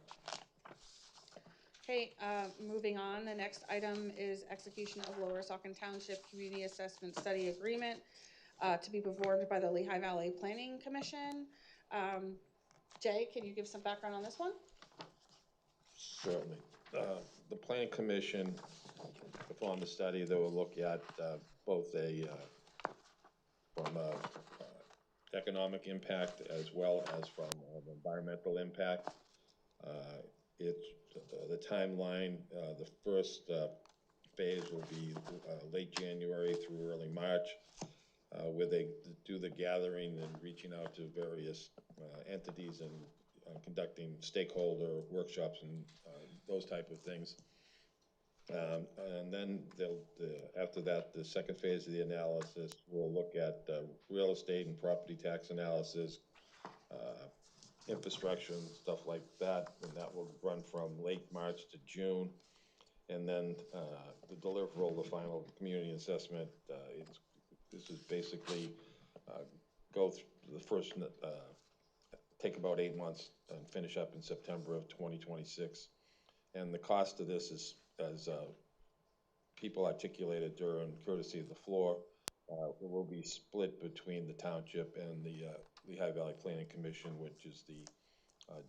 Speaker 2: Okay, moving on, the next item is execution of Lower Saucon Township Community Assessment Study Agreement to be performed by the Lehigh Valley Planning Commission. Jay, can you give some background on this one?
Speaker 8: Certainly. The Planning Commission performed a study that will look at both from economic impact as well as from environmental impact. It's the timeline. The first phase will be late January through early March, where they do the gathering and reaching out to various entities and conducting stakeholder workshops and those type of things. And then after that, the second phase of the analysis will look at real estate and property tax analysis, infrastructure and stuff like that, and that will run from late March to June. And then the deliverable of the final community assessment, this is basically go through the first, take about 8 months and finish up in September of 2026. And the cost of this is, as people articulated during courtesy of the floor, it will be split between the township and the Lehigh Valley Planning Commission, which is the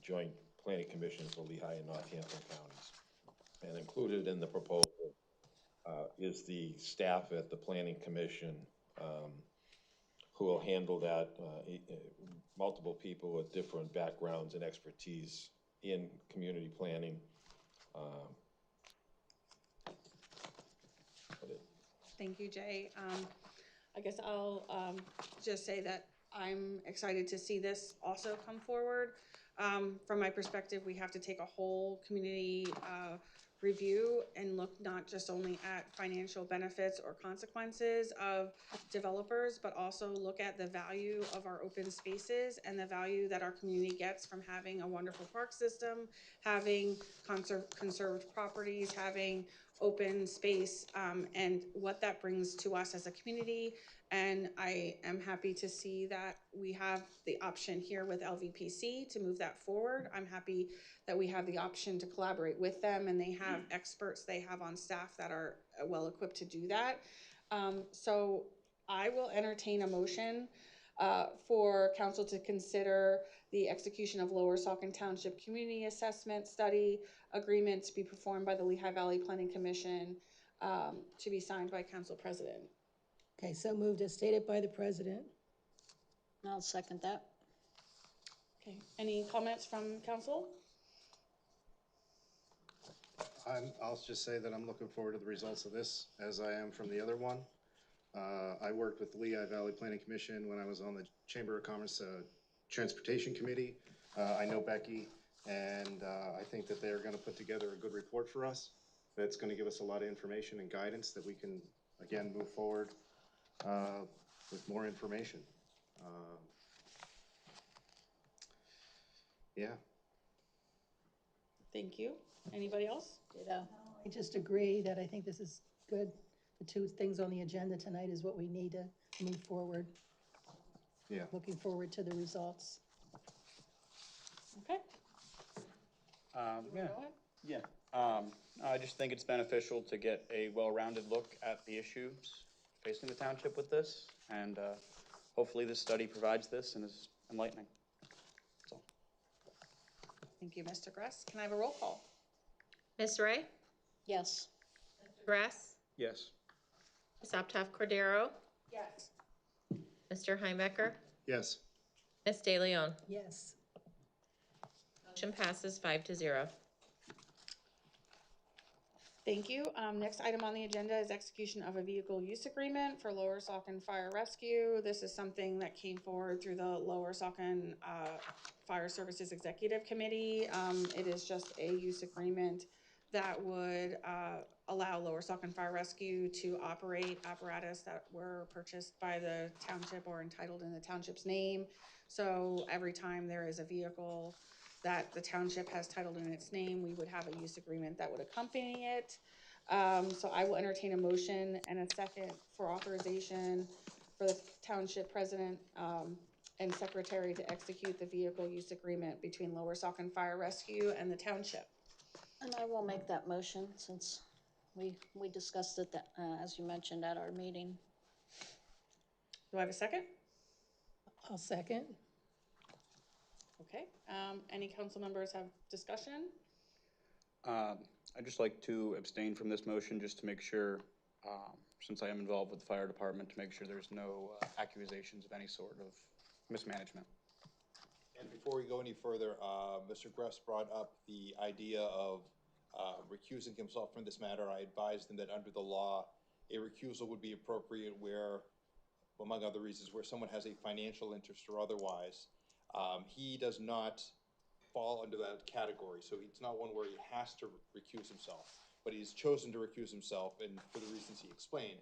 Speaker 8: joint planning commission for Lehigh and Northampton counties. And included in the proposal is the staff at the Planning Commission who will handle that, multiple people with different backgrounds and expertise in community planning.
Speaker 2: Thank you, Jay. I guess I'll just say that I'm excited to see this also come forward. From my perspective, we have to take a whole community review and look not just only at financial benefits or consequences of developers, but also look at the value of our open spaces and the value that our community gets from having a wonderful park system, having conserved properties, having open space, and what that brings to us as a community. And I am happy to see that we have the option here with LVPC to move that forward. I'm happy that we have the option to collaborate with them, and they have experts they have on staff that are well equipped to do that. So I will entertain a motion for council to consider the execution of Lower Saucon Township Community Assessment Study Agreement to be performed by the Lehigh Valley Planning Commission, to be signed by Council President.
Speaker 7: Okay, so moved as stated by the president.
Speaker 1: I'll second that.
Speaker 2: Okay, any comments from council?
Speaker 15: I'll just say that I'm looking forward to the results of this, as I am from the other one. I worked with the Lehigh Valley Planning Commission when I was on the Chamber of Commerce Transportation Committee. I know Becky, and I think that they're going to put together a good report for us that's going to give us a lot of information and guidance that we can again, move forward with more information. Yeah.
Speaker 2: Thank you. Anybody else?
Speaker 7: Ditto. I just agree that I think this is good. The two things on the agenda tonight is what we need to move forward.
Speaker 15: Yeah.
Speaker 7: Looking forward to the results.
Speaker 2: Okay.
Speaker 5: Yeah.
Speaker 2: Go ahead.
Speaker 5: Yeah. I just think it's beneficial to get a well-rounded look at the issues facing the township with this, and hopefully this study provides this and is enlightening. That's all.
Speaker 2: Thank you, Mr. Gress. Can I have a roll call?
Speaker 12: Ms. Ray?
Speaker 1: Yes.
Speaker 12: Mr. Gress?
Speaker 5: Yes.
Speaker 12: Ms. Optoff Cordero?
Speaker 2: Yes.
Speaker 12: Mr. Heimbecker?
Speaker 15: Yes.
Speaker 12: Ms. De Leon?
Speaker 7: Yes.
Speaker 12: Motion passes 5-0.
Speaker 2: Thank you. Next item on the agenda is execution of a vehicle use agreement for Lower Saucon Fire Rescue. This is something that came forward through the Lower Saucon Fire Services Executive Committee. It is just a use agreement that would allow Lower Saucon Fire Rescue to operate apparatus that were purchased by the township or entitled in the township's name. So every time there is a vehicle that the township has titled in its name, we would have a use agreement that would accompany it. So I will entertain a motion and a second for authorization for the township president and secretary to execute the vehicle use agreement between Lower Saucon Fire Rescue and the township.
Speaker 1: And I will make that motion since we discussed it, that, as you mentioned, at our meeting.
Speaker 2: Do I have a second?
Speaker 7: I'll second.
Speaker 2: Okay. Any council members have discussion?
Speaker 5: I'd just like to abstain from this motion just to make sure, since I am involved with the fire department, to make sure there's no accusations of any sort of mismanagement.
Speaker 19: And before we go any further, Mr. Gress brought up the idea of recusing himself from this matter. I advised him that under the law, a recusal would be appropriate where, among other reasons, where someone has a financial interest or otherwise. He does not fall under that category, so it's not one where he has to recuse himself, but he's chosen to recuse himself, and for the reasons he explained.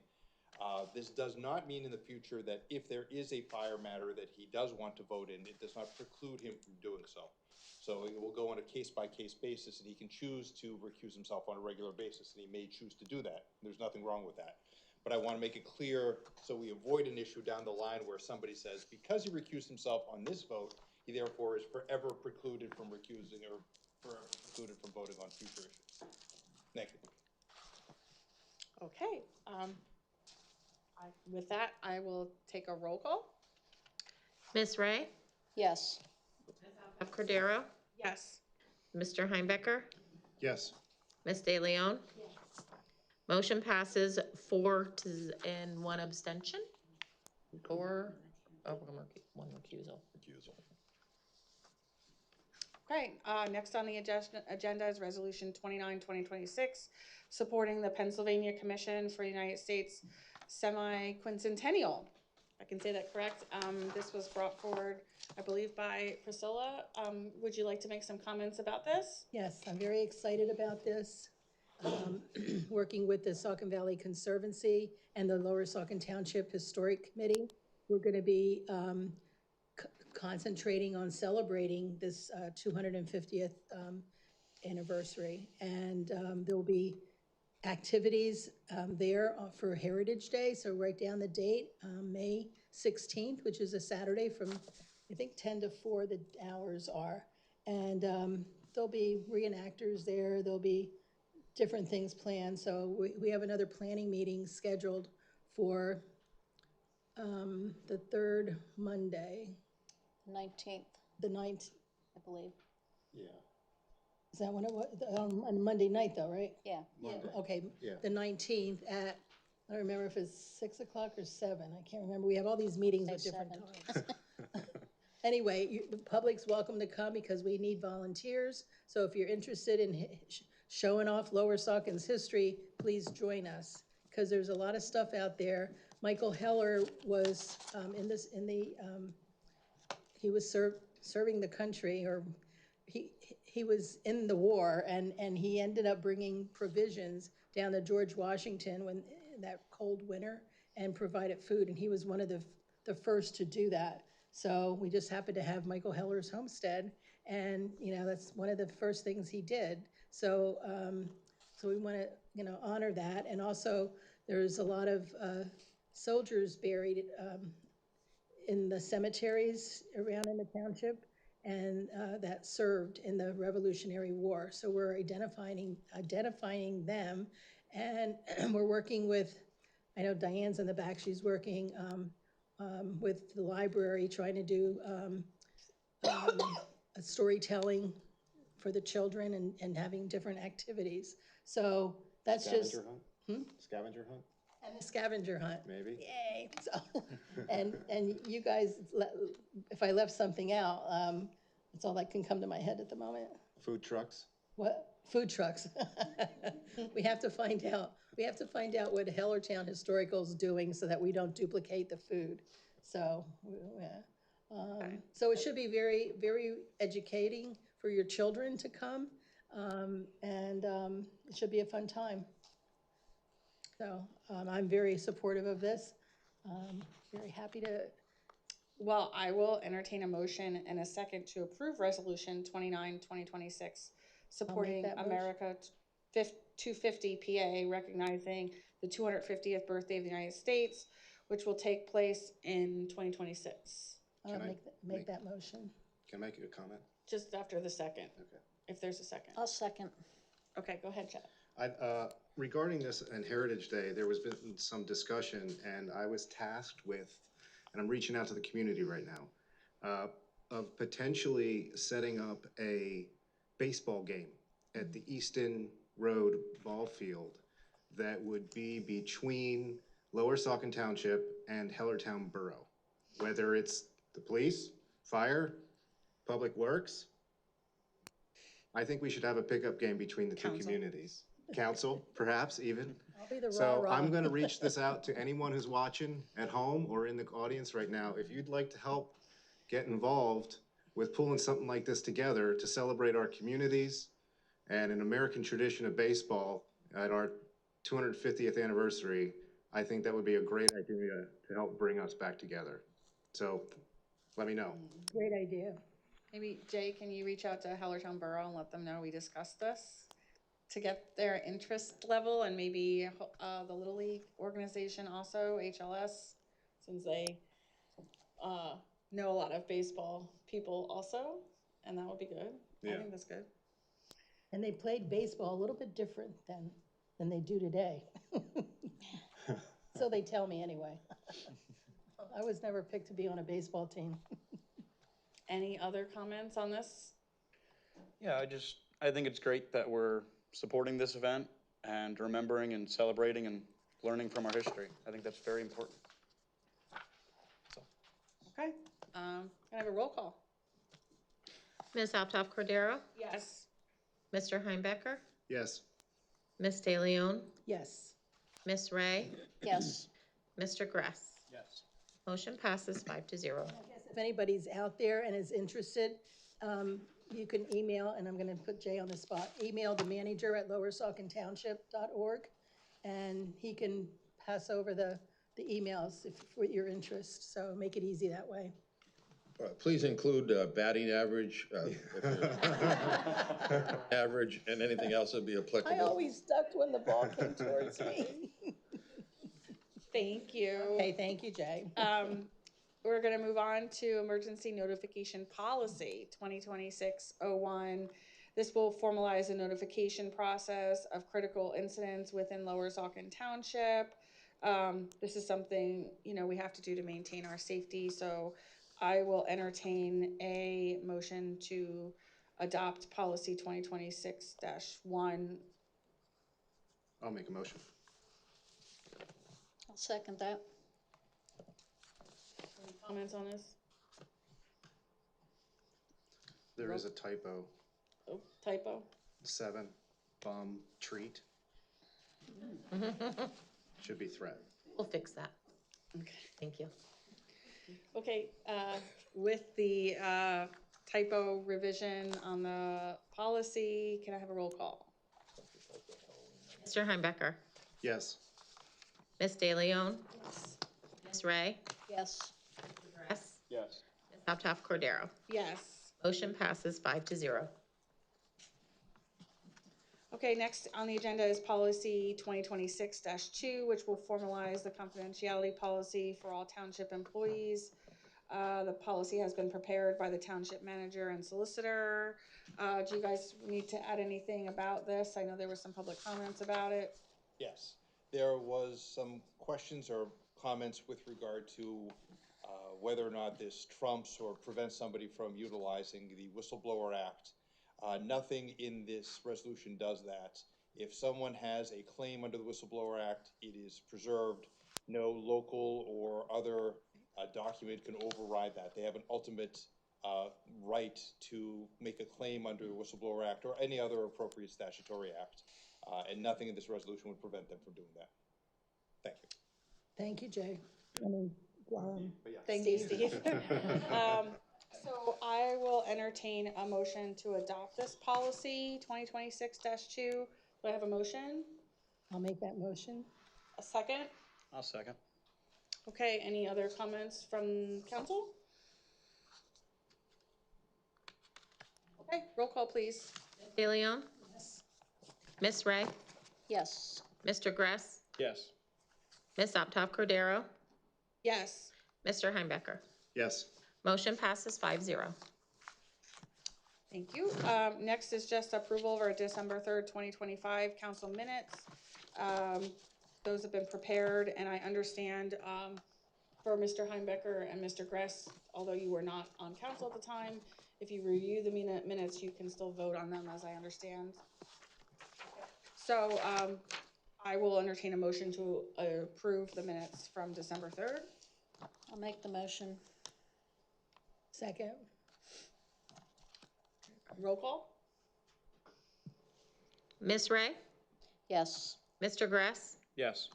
Speaker 19: This does not mean in the future that if there is a fire matter that he does want to vote in, it does not preclude him from doing so. So it will go on a case-by-case basis, and he can choose to recuse himself on a regular basis, and he may choose to do that. There's nothing wrong with that. But I want to make it clear so we avoid an issue down the line where somebody says, because he recused himself on this vote, he therefore is forever precluded from recusing or forever precluded from voting on future issues. Thank you.
Speaker 2: Okay. With that, I will take a roll call.
Speaker 12: Ms. Ray?
Speaker 1: Yes.
Speaker 12: Ms. Cordero?
Speaker 2: Yes.
Speaker 12: Mr. Heimbecker?
Speaker 15: Yes.
Speaker 12: Ms. De Leon? Motion passes 4 and 1 abstention. Or, one recusal.
Speaker 2: Okay, next on the agenda is Resolution 29, 2026, supporting the Pennsylvania Commission for the United States Semi-Quincentennial. I can say that correct. This was brought forward, I believe, by Priscilla. Would you like to make some comments about this?
Speaker 7: Yes, I'm very excited about this. Working with the Saucon Valley Conservancy and the Lower Saucon Township Historic Committee, we're going to be concentrating on celebrating this 250th anniversary. And there will be activities there for Heritage Day, so write down the date, May 16th, which is a Saturday from, I think, 10 to 4 the hours are. And there'll be reenactors there, there'll be different things planned. So we have another planning meeting scheduled for the third Monday.
Speaker 1: 19th,
Speaker 7: The 9th,
Speaker 1: I believe.
Speaker 15: Yeah.
Speaker 7: is that when it was, on Monday night though, right?
Speaker 1: Yeah.
Speaker 15: Monday.
Speaker 7: Okay,
Speaker 15: Yeah.
Speaker 7: the 19th at, I don't remember if it's 6 o'clock or 7, I can't remember. We have all these meetings at different times. Anyway, the public's welcome to come because we need volunteers. So if you're interested in showing off Lower Saucon's history, please join us because there's a lot of stuff out there. Michael Heller was he was serving the country, or he was in the war, and he ended up bringing provisions down to George Washington when that cold winter and provided food, and he was one of the first to do that. So we just happened to have Michael Heller's homestead, and, you know, that's one of the first things he did. So, so we want to, you know, honor that. And also, there's a lot of soldiers buried in the cemeteries around in the township, and that served in the Revolutionary War. So we're identifying them, and we're working with, I know Diane's in the back, she's working with the library, trying to do a storytelling for the children and having different activities. So that's just.
Speaker 15: Scavenger hunt? Scavenger hunt?
Speaker 7: And the scavenger hunt.
Speaker 15: Maybe.
Speaker 7: Yay. So, and you guys, if I left something out, that's all that can come to my head at the moment.
Speaker 15: Food trucks?
Speaker 7: What? Food trucks. We have to find out. We have to find out what Hellertown Historical is doing so that we don't duplicate the food. So, yeah. So it should be very, very educating for your children to come, and it should be a fun time. So I'm very supportive of this. Very happy to.
Speaker 2: Well, I will entertain a motion and a second to approve Resolution 29, 2026, supporting
Speaker 7: that motion.
Speaker 2: America 250 PA, recognizing the 250th birthday of the United States, which will take place in 2026.
Speaker 7: Make that motion.
Speaker 15: Can I make a comment?
Speaker 2: Just after the second.
Speaker 15: Okay.
Speaker 2: If there's a second.
Speaker 7: I'll second.
Speaker 2: Okay, go ahead, Chad.
Speaker 15: Regarding this and Heritage Day, there was been some discussion, and I was tasked with, and I'm reaching out to the community right now, of potentially setting up a baseball game at the Easton Road ball field that would be between Lower Saucon Township and Hellertown Borough. Whether it's the police, fire, public works, I think we should have a pickup game between the two communities. Council, perhaps even.
Speaker 7: I'll be the
Speaker 15: So
Speaker 7: rah-rah.
Speaker 15: I'm gonna reach this out to anyone who's watching at home or in the audience right now. If you'd like to help get involved with pulling something like this together to celebrate our communities and an American tradition of baseball at our 250th anniversary, I think that would be a great idea to help bring us back together. So let me know.
Speaker 7: Great idea.
Speaker 2: Maybe, Jay, can you reach out to Hellertown Borough and let them know we discussed this to get their interest level, and maybe the Little League organization also, HLS, since they know a lot of baseball people also, and that would be good.
Speaker 15: Yeah.
Speaker 2: I think that's good.
Speaker 7: And they played baseball a little bit different than they do today. So they tell me anyway. I was never picked to be on a baseball team.
Speaker 2: Any other comments on this?
Speaker 5: Yeah, I think it's great that we're supporting this event and remembering and celebrating and learning from our history. I think that's very important.
Speaker 2: Okay, can I have a roll call?
Speaker 12: Ms. Altough Cordero?
Speaker 2: Yes.
Speaker 12: Mr. Heimbecker?
Speaker 15: Yes.
Speaker 12: Ms. De Leon?
Speaker 7: Yes.
Speaker 12: Ms. Ray?
Speaker 7: Yes.
Speaker 12: Mr. Gress?
Speaker 5: Yes.
Speaker 12: Motion passes 5-0.
Speaker 7: If anybody's out there and is interested, you can email, and I'm gonna put Jay on the spot, email the manager at lowersaucontownship.org, and he can pass over the emails for your interest, so make it easy that way.
Speaker 8: Please include batting average, average, and anything else that would be applicable.
Speaker 7: I always ducked when the ball came towards me.
Speaker 2: Thank you.
Speaker 7: Okay, thank you, Jay.
Speaker 2: We're gonna move on to emergency notification policy 2026-01. This will formalize a notification process of critical incidents within Lower Saucon Township. This is something, you know, we have to do to maintain our safety, so I will entertain a motion to adopt policy 2026-1.
Speaker 15: I'll make a motion.
Speaker 7: I'll second that.
Speaker 2: Any comments on this?
Speaker 15: There is a typo.
Speaker 2: Oh, typo?
Speaker 15: 7, bum, treat. Should be threat.
Speaker 12: We'll fix that.
Speaker 2: Okay.
Speaker 12: Thank you.
Speaker 2: Okay, with the typo revision on the policy, can I have a roll call?
Speaker 12: Mr. Heimbecker?
Speaker 15: Yes.
Speaker 12: Ms. De Leon? Ms. Ray?
Speaker 7: Yes.
Speaker 12: Gress?
Speaker 3: Yes.
Speaker 12: Ms. Uptoff Cordero?
Speaker 2: Yes.
Speaker 12: Motion passes 5-0.
Speaker 2: Okay, next on the agenda is policy 2026-2, which will formalize the confidentiality policy for all township employees. The policy has been prepared by the township manager and solicitor. Do you guys need to add anything about this? I know there were some public comments about it.
Speaker 19: Yes, there was some questions or comments with regard to whether or not this trumps or prevents somebody from utilizing the Whistleblower Act. Nothing in this resolution does that. If someone has a claim under the Whistleblower Act, it is preserved. No local or other document can override that. They have an ultimate right to make a claim under the Whistleblower Act or any other appropriate statutory act. And nothing in this resolution would prevent them from doing that. Thank you.
Speaker 7: Thank you, Jay.
Speaker 2: Thank you, Steve. So I will entertain a motion to adopt this policy 2026-2. Do I have a motion?
Speaker 7: I'll make that motion.
Speaker 2: A second?
Speaker 5: I'll second.
Speaker 2: Okay, any other comments from council? Okay, roll call, please.
Speaker 12: De Leon? Ms. Ray?
Speaker 7: Yes.
Speaker 12: Mr. Gress?
Speaker 5: Yes.
Speaker 12: Ms. Uptoff Cordero?
Speaker 2: Yes.
Speaker 12: Mr. Heimbecker?
Speaker 15: Yes.
Speaker 12: Motion passes 5-0.
Speaker 2: Thank you. Next is just approval of our December 3rd, 2025 council minutes. Those have been prepared, and I understand for Mr. Heimbecker and Mr. Gress, although you were not on council at the time, if you review the minutes, you can still vote on them, as I understand. So I will entertain a motion to approve the minutes from December 3rd.
Speaker 7: I'll make the motion. Second.
Speaker 2: Roll call?
Speaker 12: Ms. Ray?
Speaker 7: Yes.
Speaker 12: Mr. Gress?
Speaker 5: Yes.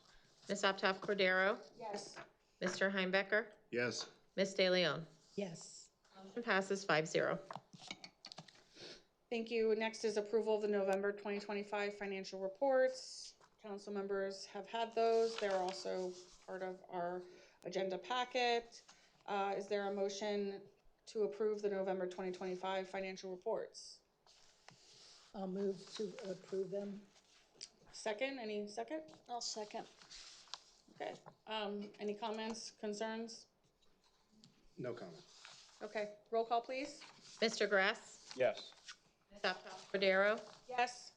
Speaker 12: Ms. Uptoff Cordero?
Speaker 2: Yes.
Speaker 12: Mr. Heimbecker?
Speaker 15: Yes.
Speaker 12: Ms. De Leon?
Speaker 7: Yes.
Speaker 12: Motion passes 5-0.
Speaker 2: Thank you. Next is approval of the November 2025 financial reports. Council members have had those. They're also part of our agenda packet. Is there a motion to approve the November 2025 financial reports?
Speaker 7: I'll move to approve them.
Speaker 2: Second, any second?
Speaker 7: I'll second.
Speaker 2: Okay. Any comments, concerns?
Speaker 15: No comment.
Speaker 2: Okay, roll call, please.
Speaker 12: Mr. Gress?
Speaker 5: Yes.
Speaker 12: Ms. Uptoff Cordero?
Speaker 2: Yes.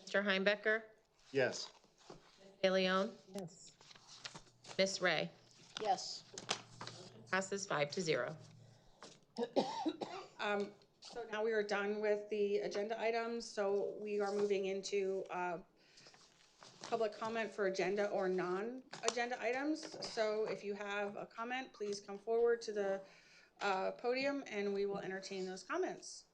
Speaker 12: Mr. Heimbecker?
Speaker 15: Yes.
Speaker 12: De Leon?
Speaker 7: Yes.
Speaker 12: Ms. Ray?
Speaker 7: Yes.
Speaker 12: Passes 5-0.
Speaker 2: So now we are done with the agenda items. So we are moving into public comment for agenda or non-agenda items. So if you have a comment, please come forward to the podium and we will entertain those comments.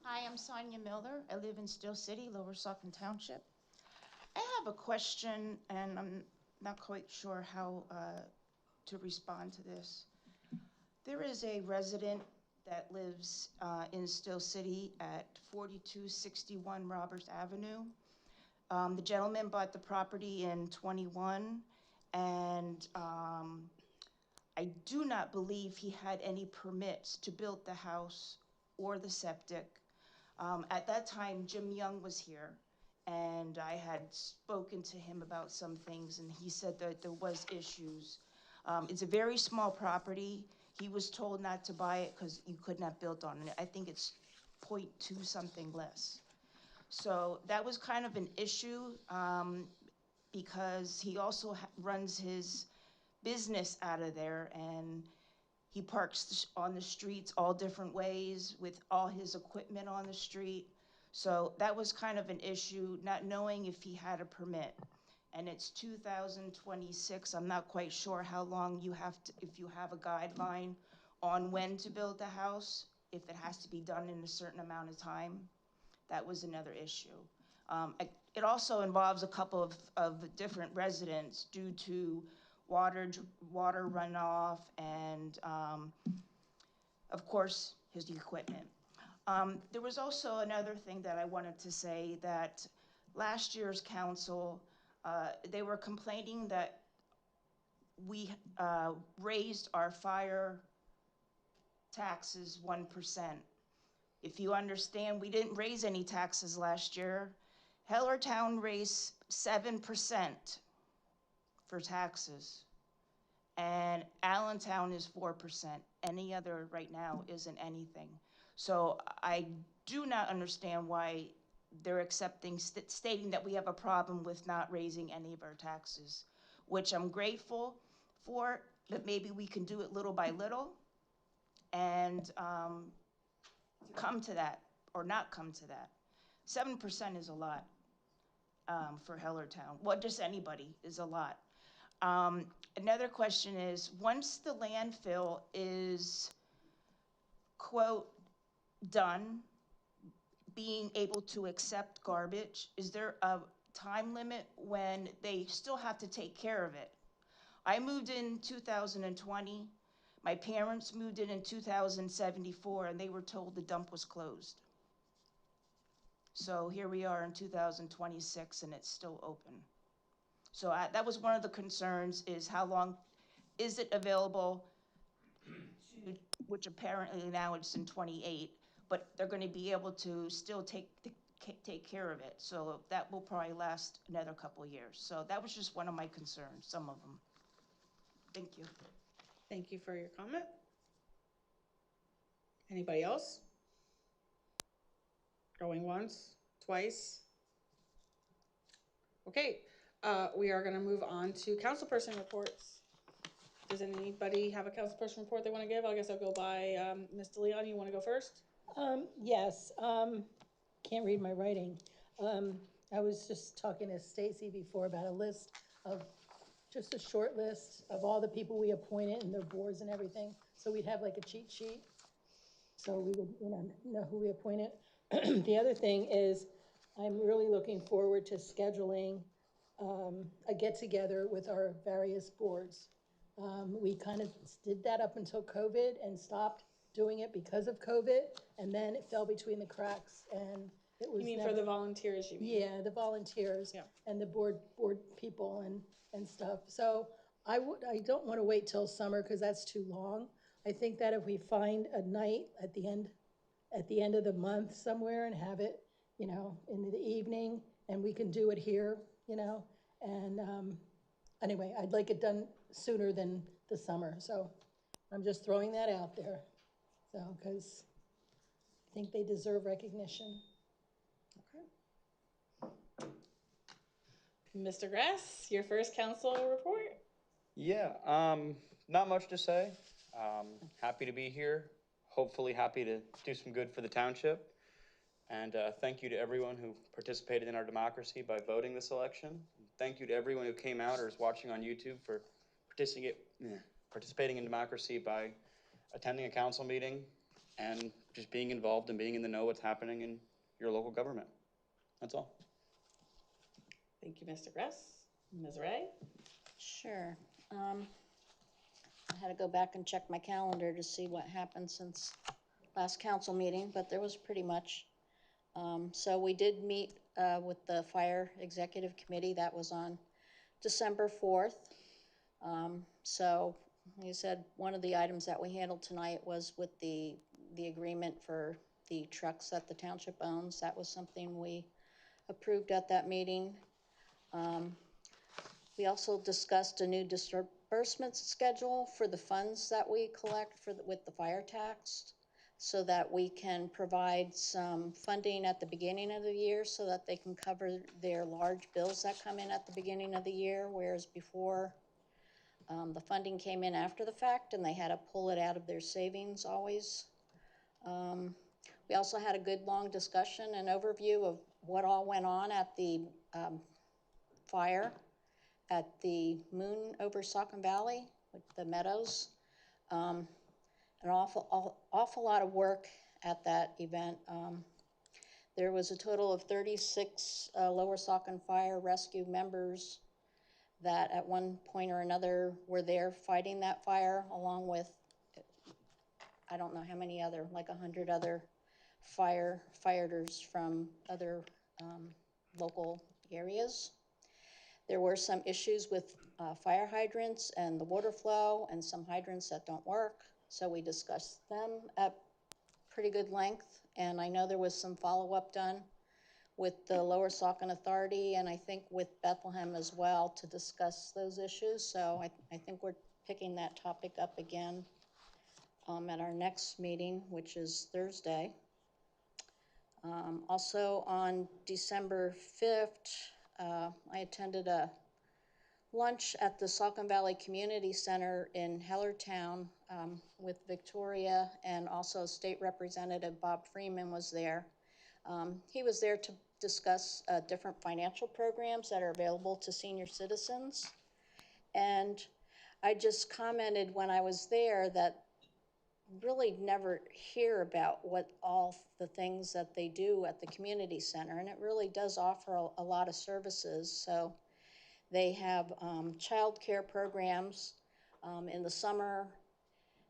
Speaker 20: Hi, I'm Sonia Miller. I live in Still City, Lower Saucon Township. I have a question, and I'm not quite sure how to respond to this. There is a resident that lives in Still City at 4261 Roberts Avenue. The gentleman bought the property in '21, and I do not believe he had any permits to build the house or the septic. At that time, Jim Young was here, and I had spoken to him about some things, and he said that there was issues. It's a very small property. He was told not to buy it because you could not build on it. I think it's 0.2 something less. So that was kind of an issue because he also runs his business out of there, and he parks on the streets all different ways with all his equipment on the street. So that was kind of an issue, not knowing if he had a permit. And it's 2026. I'm not quite sure how long you have to, if you have a guideline on when to build the house, if it has to be done in a certain amount of time. That was another issue. It also involves a couple of different residents due to water runoff, and of course, his equipment. There was also another thing that I wanted to say, that last year's council, they were complaining that we raised our fire taxes 1%. If you understand, we didn't raise any taxes last year. Hellertown raised 7% for taxes, and Allentown is 4%. Any other right now isn't anything. So I do not understand why they're stating that we have a problem with not raising any of our taxes, which I'm grateful for, but maybe we can do it little by little and come to that, or not come to that. 7% is a lot for Hellertown. Well, just anybody is a lot. Another question is, once the landfill is, quote, done, being able to accept garbage, is there a time limit when they still have to take care of it? I moved in 2020. My parents moved in 2074, and they were told the dump was closed. So here we are in 2026, and it's still open. So that was one of the concerns, is how long is it available, which apparently now it's in 28, but they're going to be able to still take care of it. So that will probably last another couple of years. So that was just one of my concerns, some of them. Thank you.
Speaker 2: Thank you for your comment. Anybody else? Going once, twice? Okay, we are gonna move on to councilperson reports. Does anybody have a councilperson report they wanna give? I guess I'll go by, Ms. DeLeon, you wanna go first?
Speaker 7: Yes, can't read my writing. I was just talking to Stacy before about a list of, just a short list of all the people we appointed and their boards and everything. So we'd have like a cheat sheet. So we would, know who we appointed. The other thing is, I'm really looking forward to scheduling a get-together with our various boards. We kind of did that up until COVID and stopped doing it because of COVID, and then it fell between the cracks, and it was
Speaker 2: You mean
Speaker 7: never,
Speaker 2: for the volunteers, you mean?
Speaker 7: yeah, the volunteers and the board people and stuff. So I don't want to wait till summer because that's too long. I think that if we find a night at the end of the month somewhere and have it, in the evening, and we can do it here, and anyway, I'd like it done sooner than the summer. So I'm just throwing that out there. So, because I think they deserve recognition.
Speaker 2: Okay. Mr. Grass, your first council report?
Speaker 5: Yeah, not much to say. Happy to be here. Hopefully happy to do some good for the township. And thank you to everyone who participated in our democracy by voting this election. Thank you to everyone who came out or is watching on YouTube for participating in democracy by attending a council meeting and just being involved and being in the know what's happening in your local government. That's all.
Speaker 2: Thank you, Mr. Grass. Ms. Ray?
Speaker 1: Sure. I had to go back and check my calendar to see what happened since last council meeting, but there was pretty much. So we did meet with the Fire Executive Committee. That was on December 4th. So, like I said, one of the items that we handled tonight was with the agreement for the trucks that the township owns. That was something we approved at that meeting. We also discussed a new disbursement schedule for the funds that we collect with the fire tax, so that we can provide some funding at the beginning of the year so that they can cover their large bills that come in at the beginning of the year, whereas before the funding came in after the fact and they had to pull it out of their savings always. We also had a good long discussion and overview of what all went on at the fire at the Moon over Saucon Valley with the meadows. An awful lot of work at that event. There was a total of 36 Lower Saucon Fire Rescue members that at one point or another were there fighting that fire, along with, I don't know how many other, like 100 other firefighters from other local areas. There were some issues with fire hydrants and the water flow and some hydrants that don't work. So we discussed them at pretty good length. And I know there was some follow-up done with the Lower Saucon Authority and I think with Bethlehem as well to discuss those issues. So I think we're picking that topic up again at our next meeting, which is Thursday. Also on December 5th, I attended a lunch at the Saucon Valley Community Center in Hellertown with Victoria, and also State Representative Bob Freeman was there. He was there to discuss different financial programs that are available to senior citizens. And I just commented when I was there that really never hear about what all the things that they do at the community center, and it really does offer a lot of services. So they have child care programs in the summer.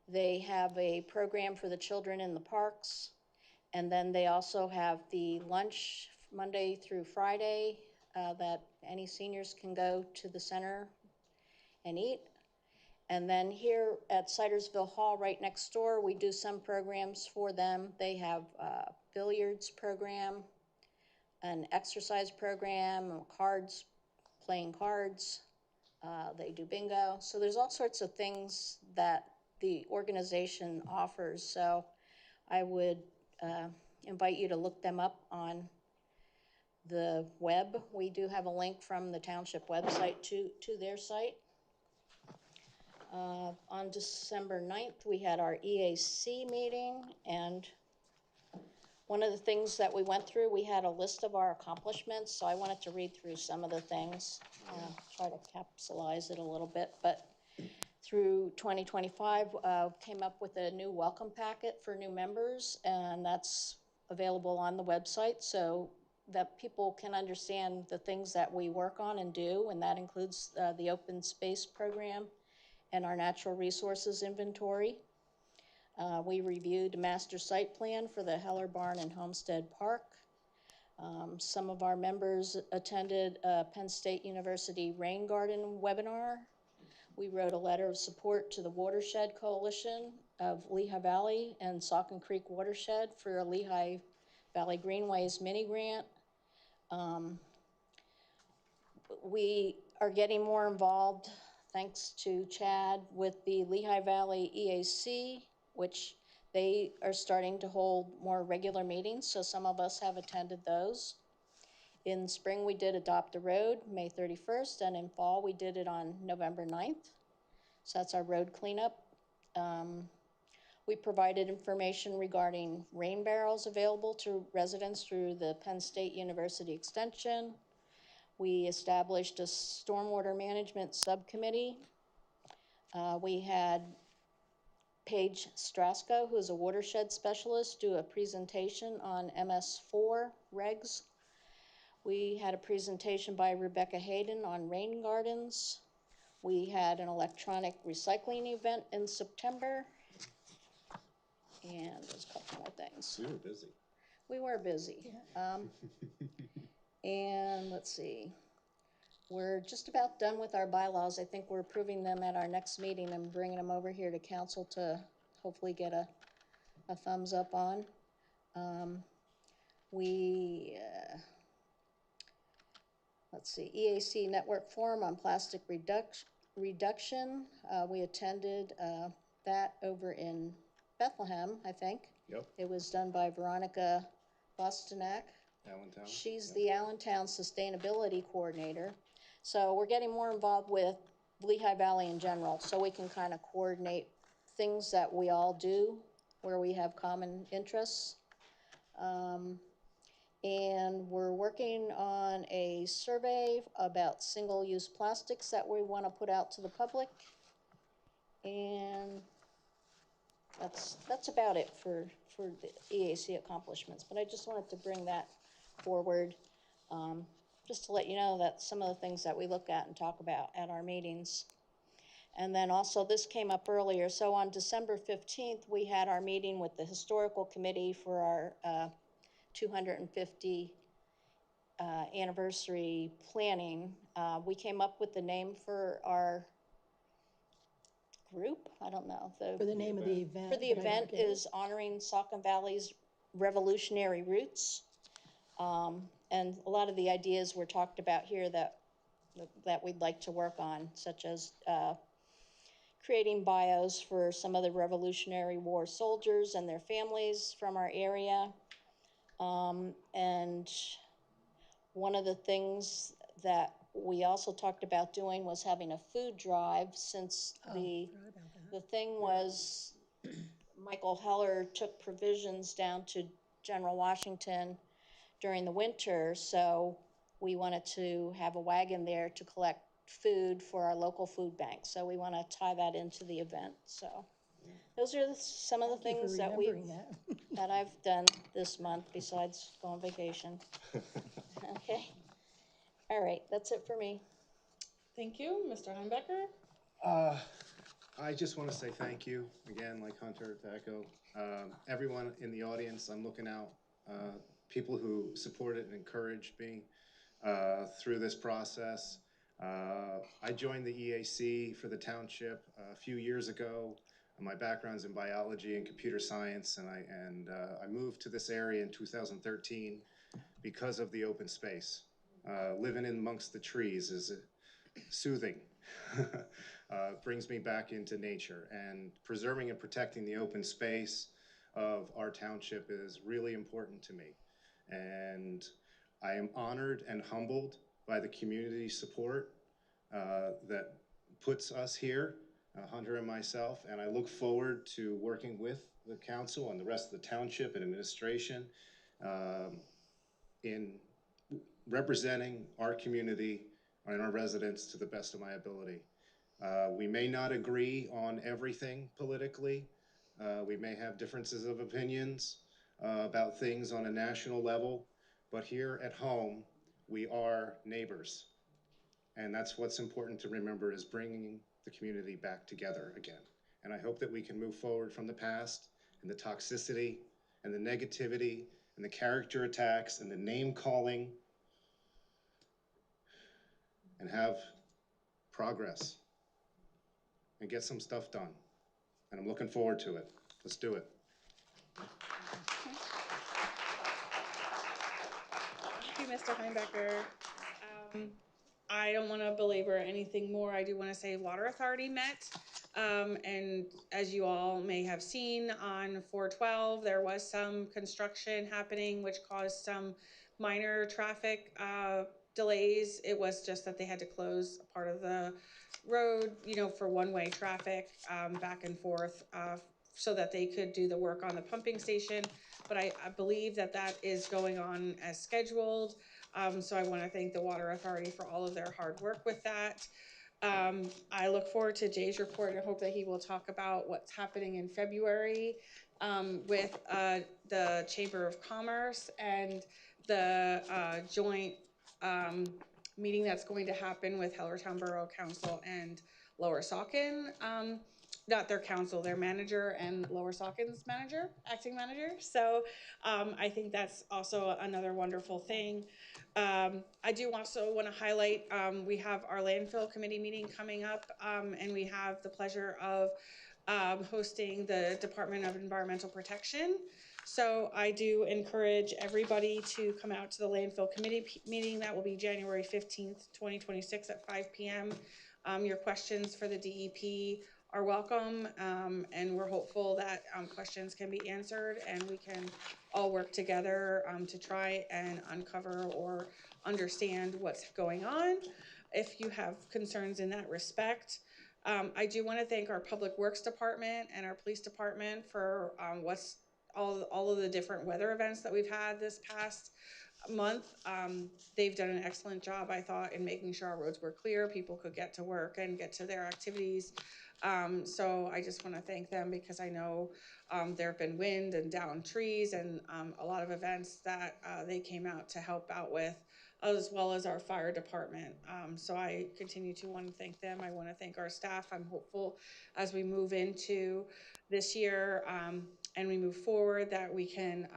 Speaker 1: They have a program for the children in the parks. And then they also have the lunch Monday through Friday that any seniors can go to the center and eat. And then here at Sidersville Hall, right next door, we do some programs for them. They have a billiards program, an exercise program, cards, playing cards. They do bingo. So there's all sorts of things that the organization offers. So I would invite you to look them up on the web. We do have a link from the township website to their site. On December 9th, we had our EAC meeting, and one of the things that we went through, we had a list of our accomplishments, so I wanted to read through some of the things, try to capsulize it a little bit, but through 2025, came up with a new welcome packet for new members, and that's available on the website so that people can understand the things that we work on and do, and that includes the open space program and our natural resources inventory. We reviewed a master site plan for the Heller Barn and Homestead Park. Some of our members attended a Penn State University Rain Garden webinar. We wrote a letter of support to the Watershed Coalition of Lehigh Valley and Saucon Creek Watershed for a Lehigh Valley Greenways mini grant. We are getting more involved, thanks to Chad, with the Lehigh Valley EAC, which they are starting to hold more regular meetings, so some of us have attended those. In spring, we did Adopt a Road, May 31st, and in fall, we did it on November 9th. So that's our road cleanup. We provided information regarding rain barrels available to residents through the Penn State University Extension. We established a stormwater management subcommittee. We had Paige Strasko, who is a watershed specialist, do a presentation on MS4 regs. We had a presentation by Rebecca Hayden on rain gardens. We had an electronic recycling event in September. And there's a couple more things.
Speaker 15: We were busy.
Speaker 1: We were busy. And let's see. We're just about done with our bylaws. I think we're approving them at our next meeting and bringing them over here to council to hopefully get a thumbs up on. Let's see, EAC Network Forum on Plastic Reduction. We attended that over in Bethlehem, I think.
Speaker 15: Yep.
Speaker 1: It was done by Veronica Bostonak.
Speaker 15: Allentown.
Speaker 1: She's the Allentown Sustainability Coordinator. So we're getting more involved with Lehigh Valley in general, so we can kind of coordinate things that we all do where we have common interests. And we're working on a survey about single-use plastics that we want to put out to the public. And that's about it for the EAC accomplishments, but I just wanted to bring that forward.
Speaker 21: just to let you know that some of the things that we look at and talk about at our meetings. And then also, this came up earlier, so on December 15th, we had our meeting with the Historical Committee for our 250 anniversary planning. We came up with the name for our group, I don't know.
Speaker 7: For the name of the event.
Speaker 21: For the event is Honoring Saucon Valley's Revolutionary Roots. And a lot of the ideas were talked about here that we'd like to work on, such as creating bios for some of the Revolutionary War soldiers and their families from our area. And one of the things that we also talked about doing was having a food drive, since the thing was Michael Heller took provisions down to General Washington during the winter, so we wanted to have a wagon there to collect food for our local food bank. So we want to tie that into the event. So those are some of the things that that I've done this month besides go on vacation. Okay. All right, that's it for me.
Speaker 2: Thank you, Mr. Heimbecker.
Speaker 15: I just want to say thank you again, like Hunter, to echo everyone in the audience. I'm looking out, people who supported and encouraged me through this process. I joined the EAC for the township a few years ago. My background's in biology and computer science, and I moved to this area in 2013 because of the open space. Living in amongst the trees is soothing. Brings me back into nature, and preserving and protecting the open space of our township is really important to me. And I am honored and humbled by the community support that puts us here, Hunter and myself, and I look forward to working with the council and the rest of the township and administration in representing our community and our residents to the best of my ability. We may not agree on everything politically. We may have differences of opinions about things on a national level, but here at home, we are neighbors. And that's what's important to remember, is bringing the community back together again. And I hope that we can move forward from the past and the toxicity and the negativity and the character attacks and the name calling, and have progress and get some stuff done. And I'm looking forward to it. Let's do it.
Speaker 2: Thank you, Mr. Heimbecker. I don't want to belabor anything more. I do want to say Water Authority met. And as you all may have seen, on 4/12, there was some construction happening, which caused some minor traffic delays. It was just that they had to close a part of the road, for one-way traffic back and forth, so that they could do the work on the pumping station. But I believe that is going on as scheduled. So I want to thank the Water Authority for all of their hard work with that. I look forward to Jay's report and hope that he will talk about what's happening in February with the Chamber of Commerce and the joint meeting that's going to happen with Hellertown Borough Council and Lower Saucon. Not their council, their manager and Lower Saucon's manager, acting manager. So I think that's also another wonderful thing. I do also want to highlight, we have our landfill committee meeting coming up, and we have the pleasure of hosting the Department of Environmental Protection. So I do encourage everybody to come out to the landfill committee meeting. That will be January 15th, 2026 at 5 p.m. Your questions for the DEP are welcome, and we're hopeful that questions can be answered and we can all work together to try and uncover or understand what's going on if you have concerns in that respect. I do want to thank our Public Works Department and our Police Department for all of the different weather events that we've had this past month. They've done an excellent job, I thought, in making sure our roads were clear, people could get to work and get to their activities. So I just want to thank them, because I know there have been wind and downed trees and a lot of events that they came out to help out with as well as our fire department. So I continue to want to thank them. I want to thank our staff. I'm hopeful as we move into this year and we move forward that we can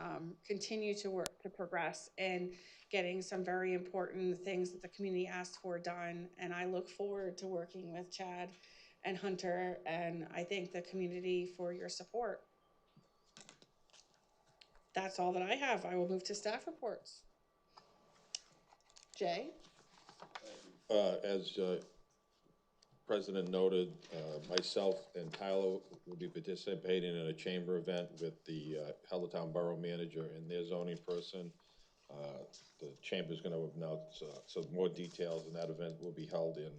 Speaker 2: continue to work to progress in getting some very important things that the community asked for done. And I look forward to working with Chad and Hunter, and I thank the community for your support. That's all that I have. I will move to staff reports. Jay?
Speaker 8: As President noted, myself and Tyler will be participating in a chamber event with the Hellertown Borough Manager and their zoning person. The chamber's going to announce some more details, and that event will be held in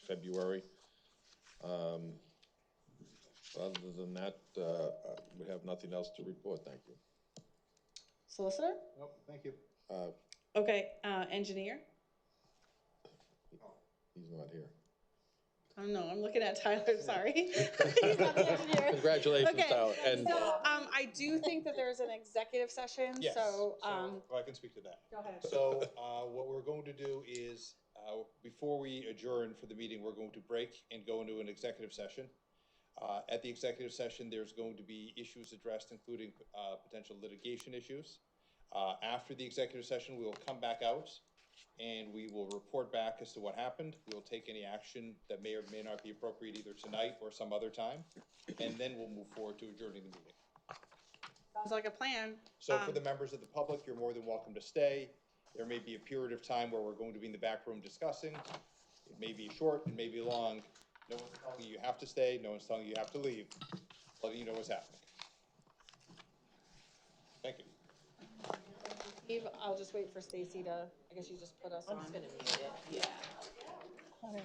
Speaker 8: February. Other than that, we have nothing else to report. Thank you.
Speaker 2: Solicitor?
Speaker 15: Nope, thank you.
Speaker 2: Okay, engineer?
Speaker 8: He's not here.
Speaker 2: Oh, no, I'm looking at Tyler, sorry. He's not the engineer.
Speaker 8: Congratulations,
Speaker 2: Okay,
Speaker 8: Tyler. And
Speaker 2: so I do think that there's an executive session,
Speaker 19: Yes,
Speaker 2: so.
Speaker 19: I can speak to that.
Speaker 2: Go ahead.
Speaker 19: So what we're going to do is, before we adjourn for the meeting, we're going to break and go into an executive session. At the executive session, there's going to be issues addressed, including potential litigation issues. After the executive session, we will come back out and we will report back as to what happened. We will take any action that may or may not be appropriate either tonight or some other time. And then we'll move forward to adjourning the meeting.
Speaker 2: Sounds like a plan.
Speaker 19: So for the members of the public, you're more than welcome to stay. There may be a period of time where we're going to be in the back room discussing. It may be short, it may be long. No one's telling you have to stay, no one's telling you have to leave. Letting you know what's happening. Thank you.
Speaker 2: Steve, I'll just wait for Stacy to, I guess you just put us on.
Speaker 1: I'm just gonna mute it, yeah.
Speaker 2: Okay.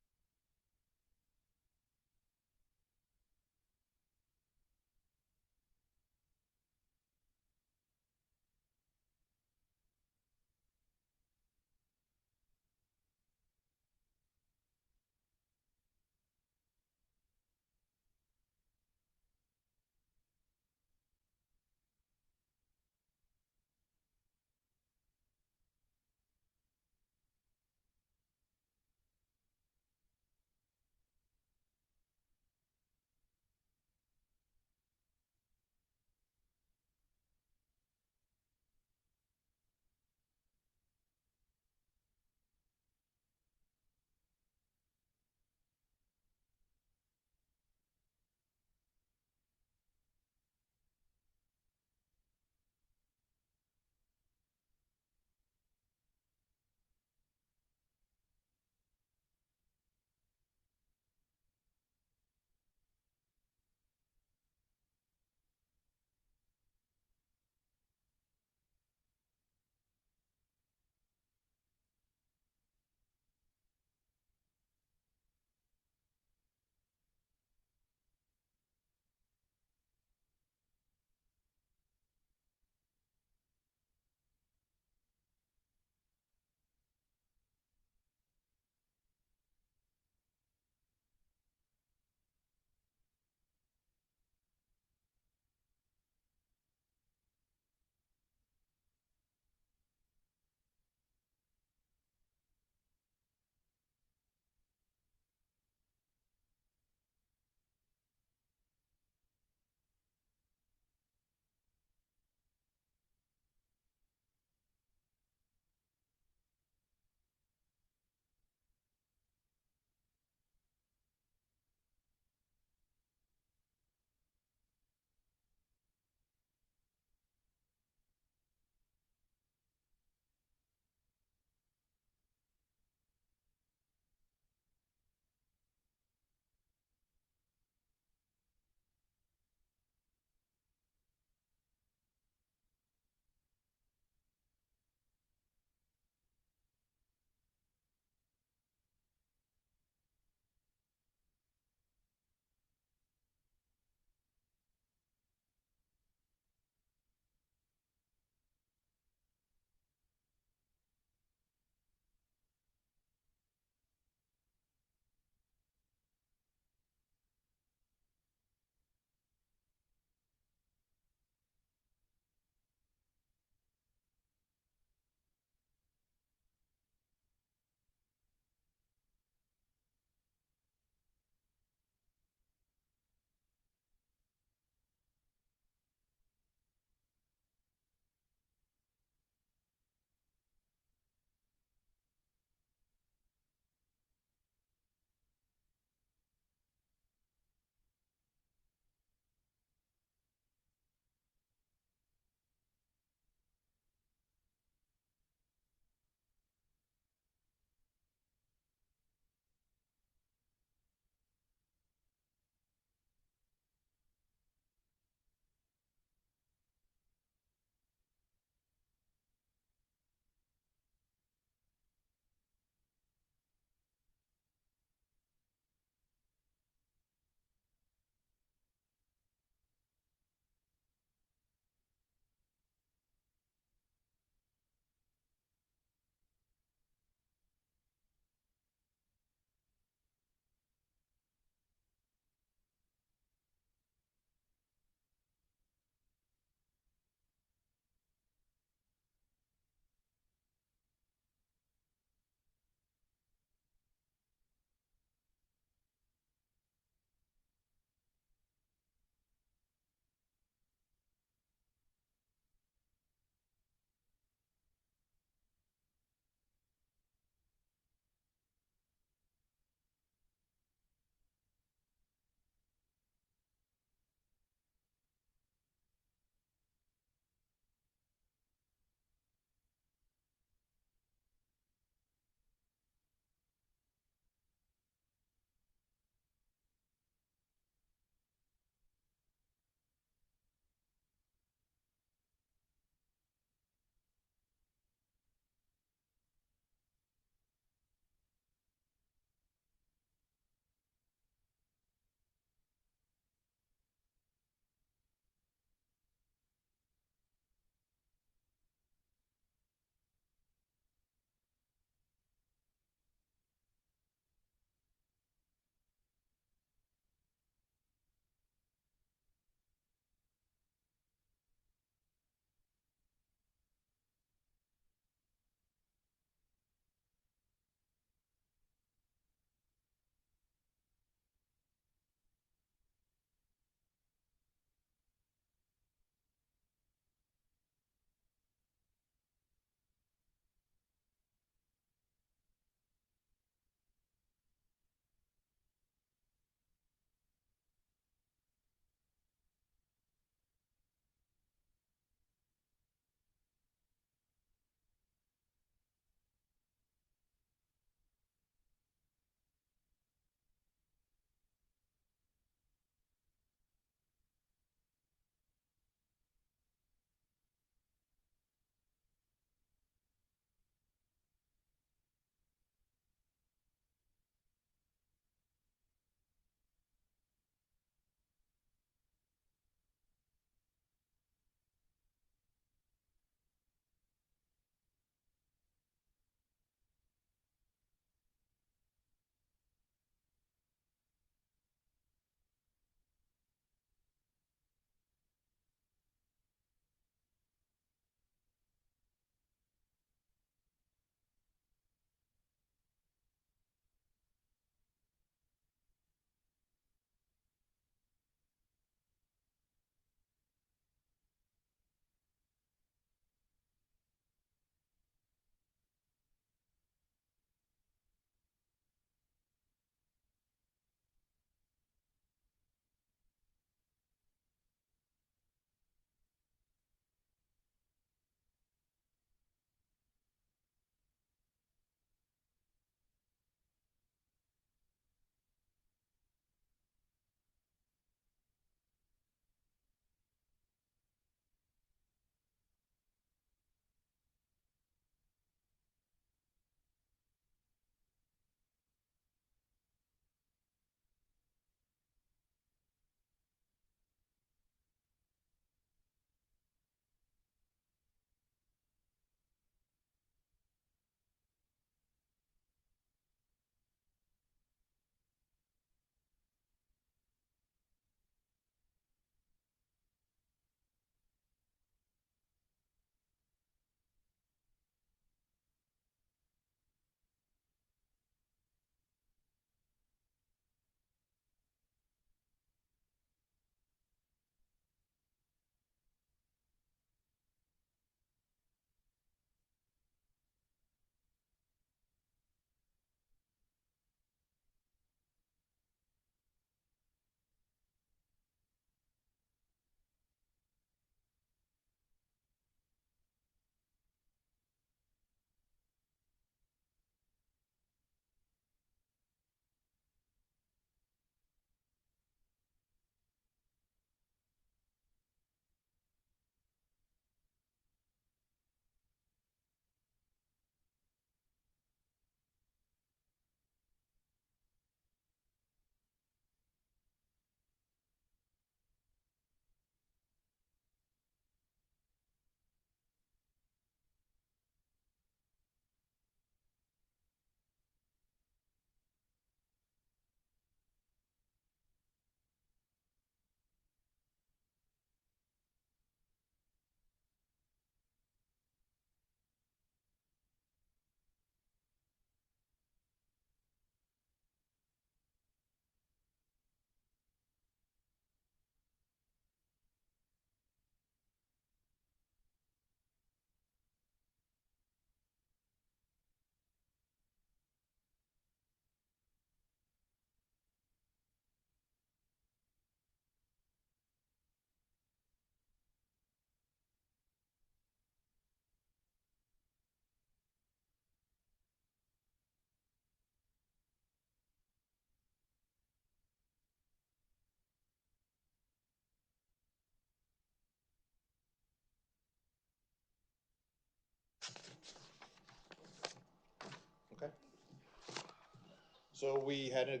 Speaker 19: So we had an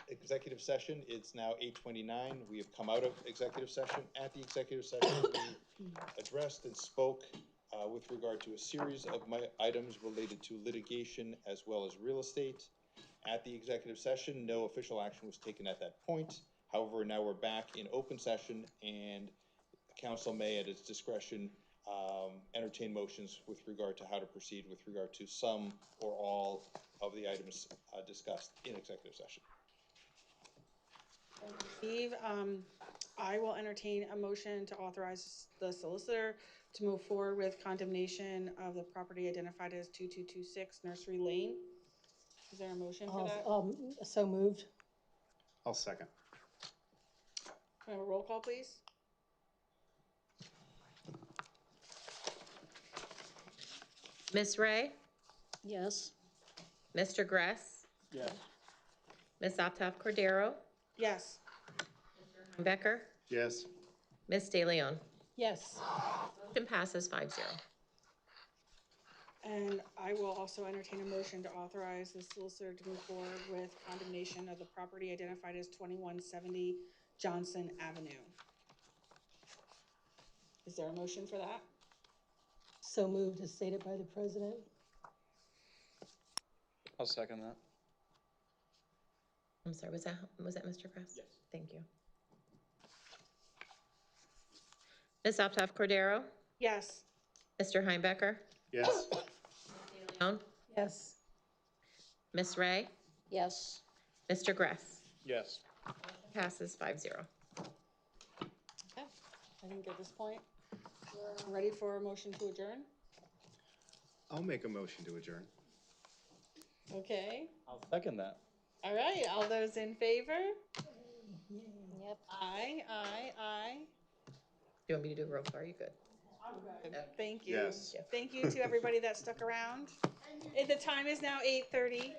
Speaker 19: executive session. It's now 8:29. We have come out of executive session. At the executive session, we addressed and spoke with regard to a series of items related to litigation as well as real estate. At the executive session, no official action was taken at that point. However, now we're back in open session, and the council may, at its discretion, entertain motions with regard to how to proceed with regard to some or all of the items discussed in executive session.
Speaker 2: Steve, I will entertain a motion to authorize the solicitor to move forward with condemnation of the property identified as 2226 Nursery Lane. Is there a motion for that?
Speaker 7: So moved.
Speaker 15: I'll second.
Speaker 2: Can I have a roll call, please?
Speaker 12: Ms. Ray?
Speaker 21: Yes.
Speaker 12: Mr. Gress?
Speaker 3: Yes.
Speaker 12: Ms. Optoff Cordero?
Speaker 2: Yes.
Speaker 12: Becker?
Speaker 15: Yes.
Speaker 12: Ms. De Leon?
Speaker 7: Yes.
Speaker 12: Motion passes 5-0.
Speaker 2: And I will also entertain a motion to authorize the solicitor to move forward with condemnation of the property identified as 2170 Johnson Avenue. Is there a motion for that?
Speaker 7: So moved as stated by the president.
Speaker 5: I'll second that.
Speaker 12: I'm sorry, was that Mr. Gress?
Speaker 5: Yes.
Speaker 12: Thank you. Ms. Optoff Cordero?
Speaker 2: Yes.
Speaker 12: Mr. Heimbecker?
Speaker 15: Yes.
Speaker 12: Leon?
Speaker 7: Yes.
Speaker 12: Ms. Ray?
Speaker 21: Yes.
Speaker 12: Mr. Gress?
Speaker 5: Yes.
Speaker 12: Passes 5-0.
Speaker 2: Okay. I think at this point, we're ready for a motion to adjourn.
Speaker 15: I'll make a motion to adjourn.
Speaker 2: Okay.
Speaker 5: I'll second that.
Speaker 2: All right. All those in favor?
Speaker 21: Yep.
Speaker 2: Aye, aye, aye.
Speaker 12: Do you want me to do a roll call? Are you good?
Speaker 2: Thank you.
Speaker 15: Yes.
Speaker 2: Thank you to everybody that stuck around. The time is now 8:30.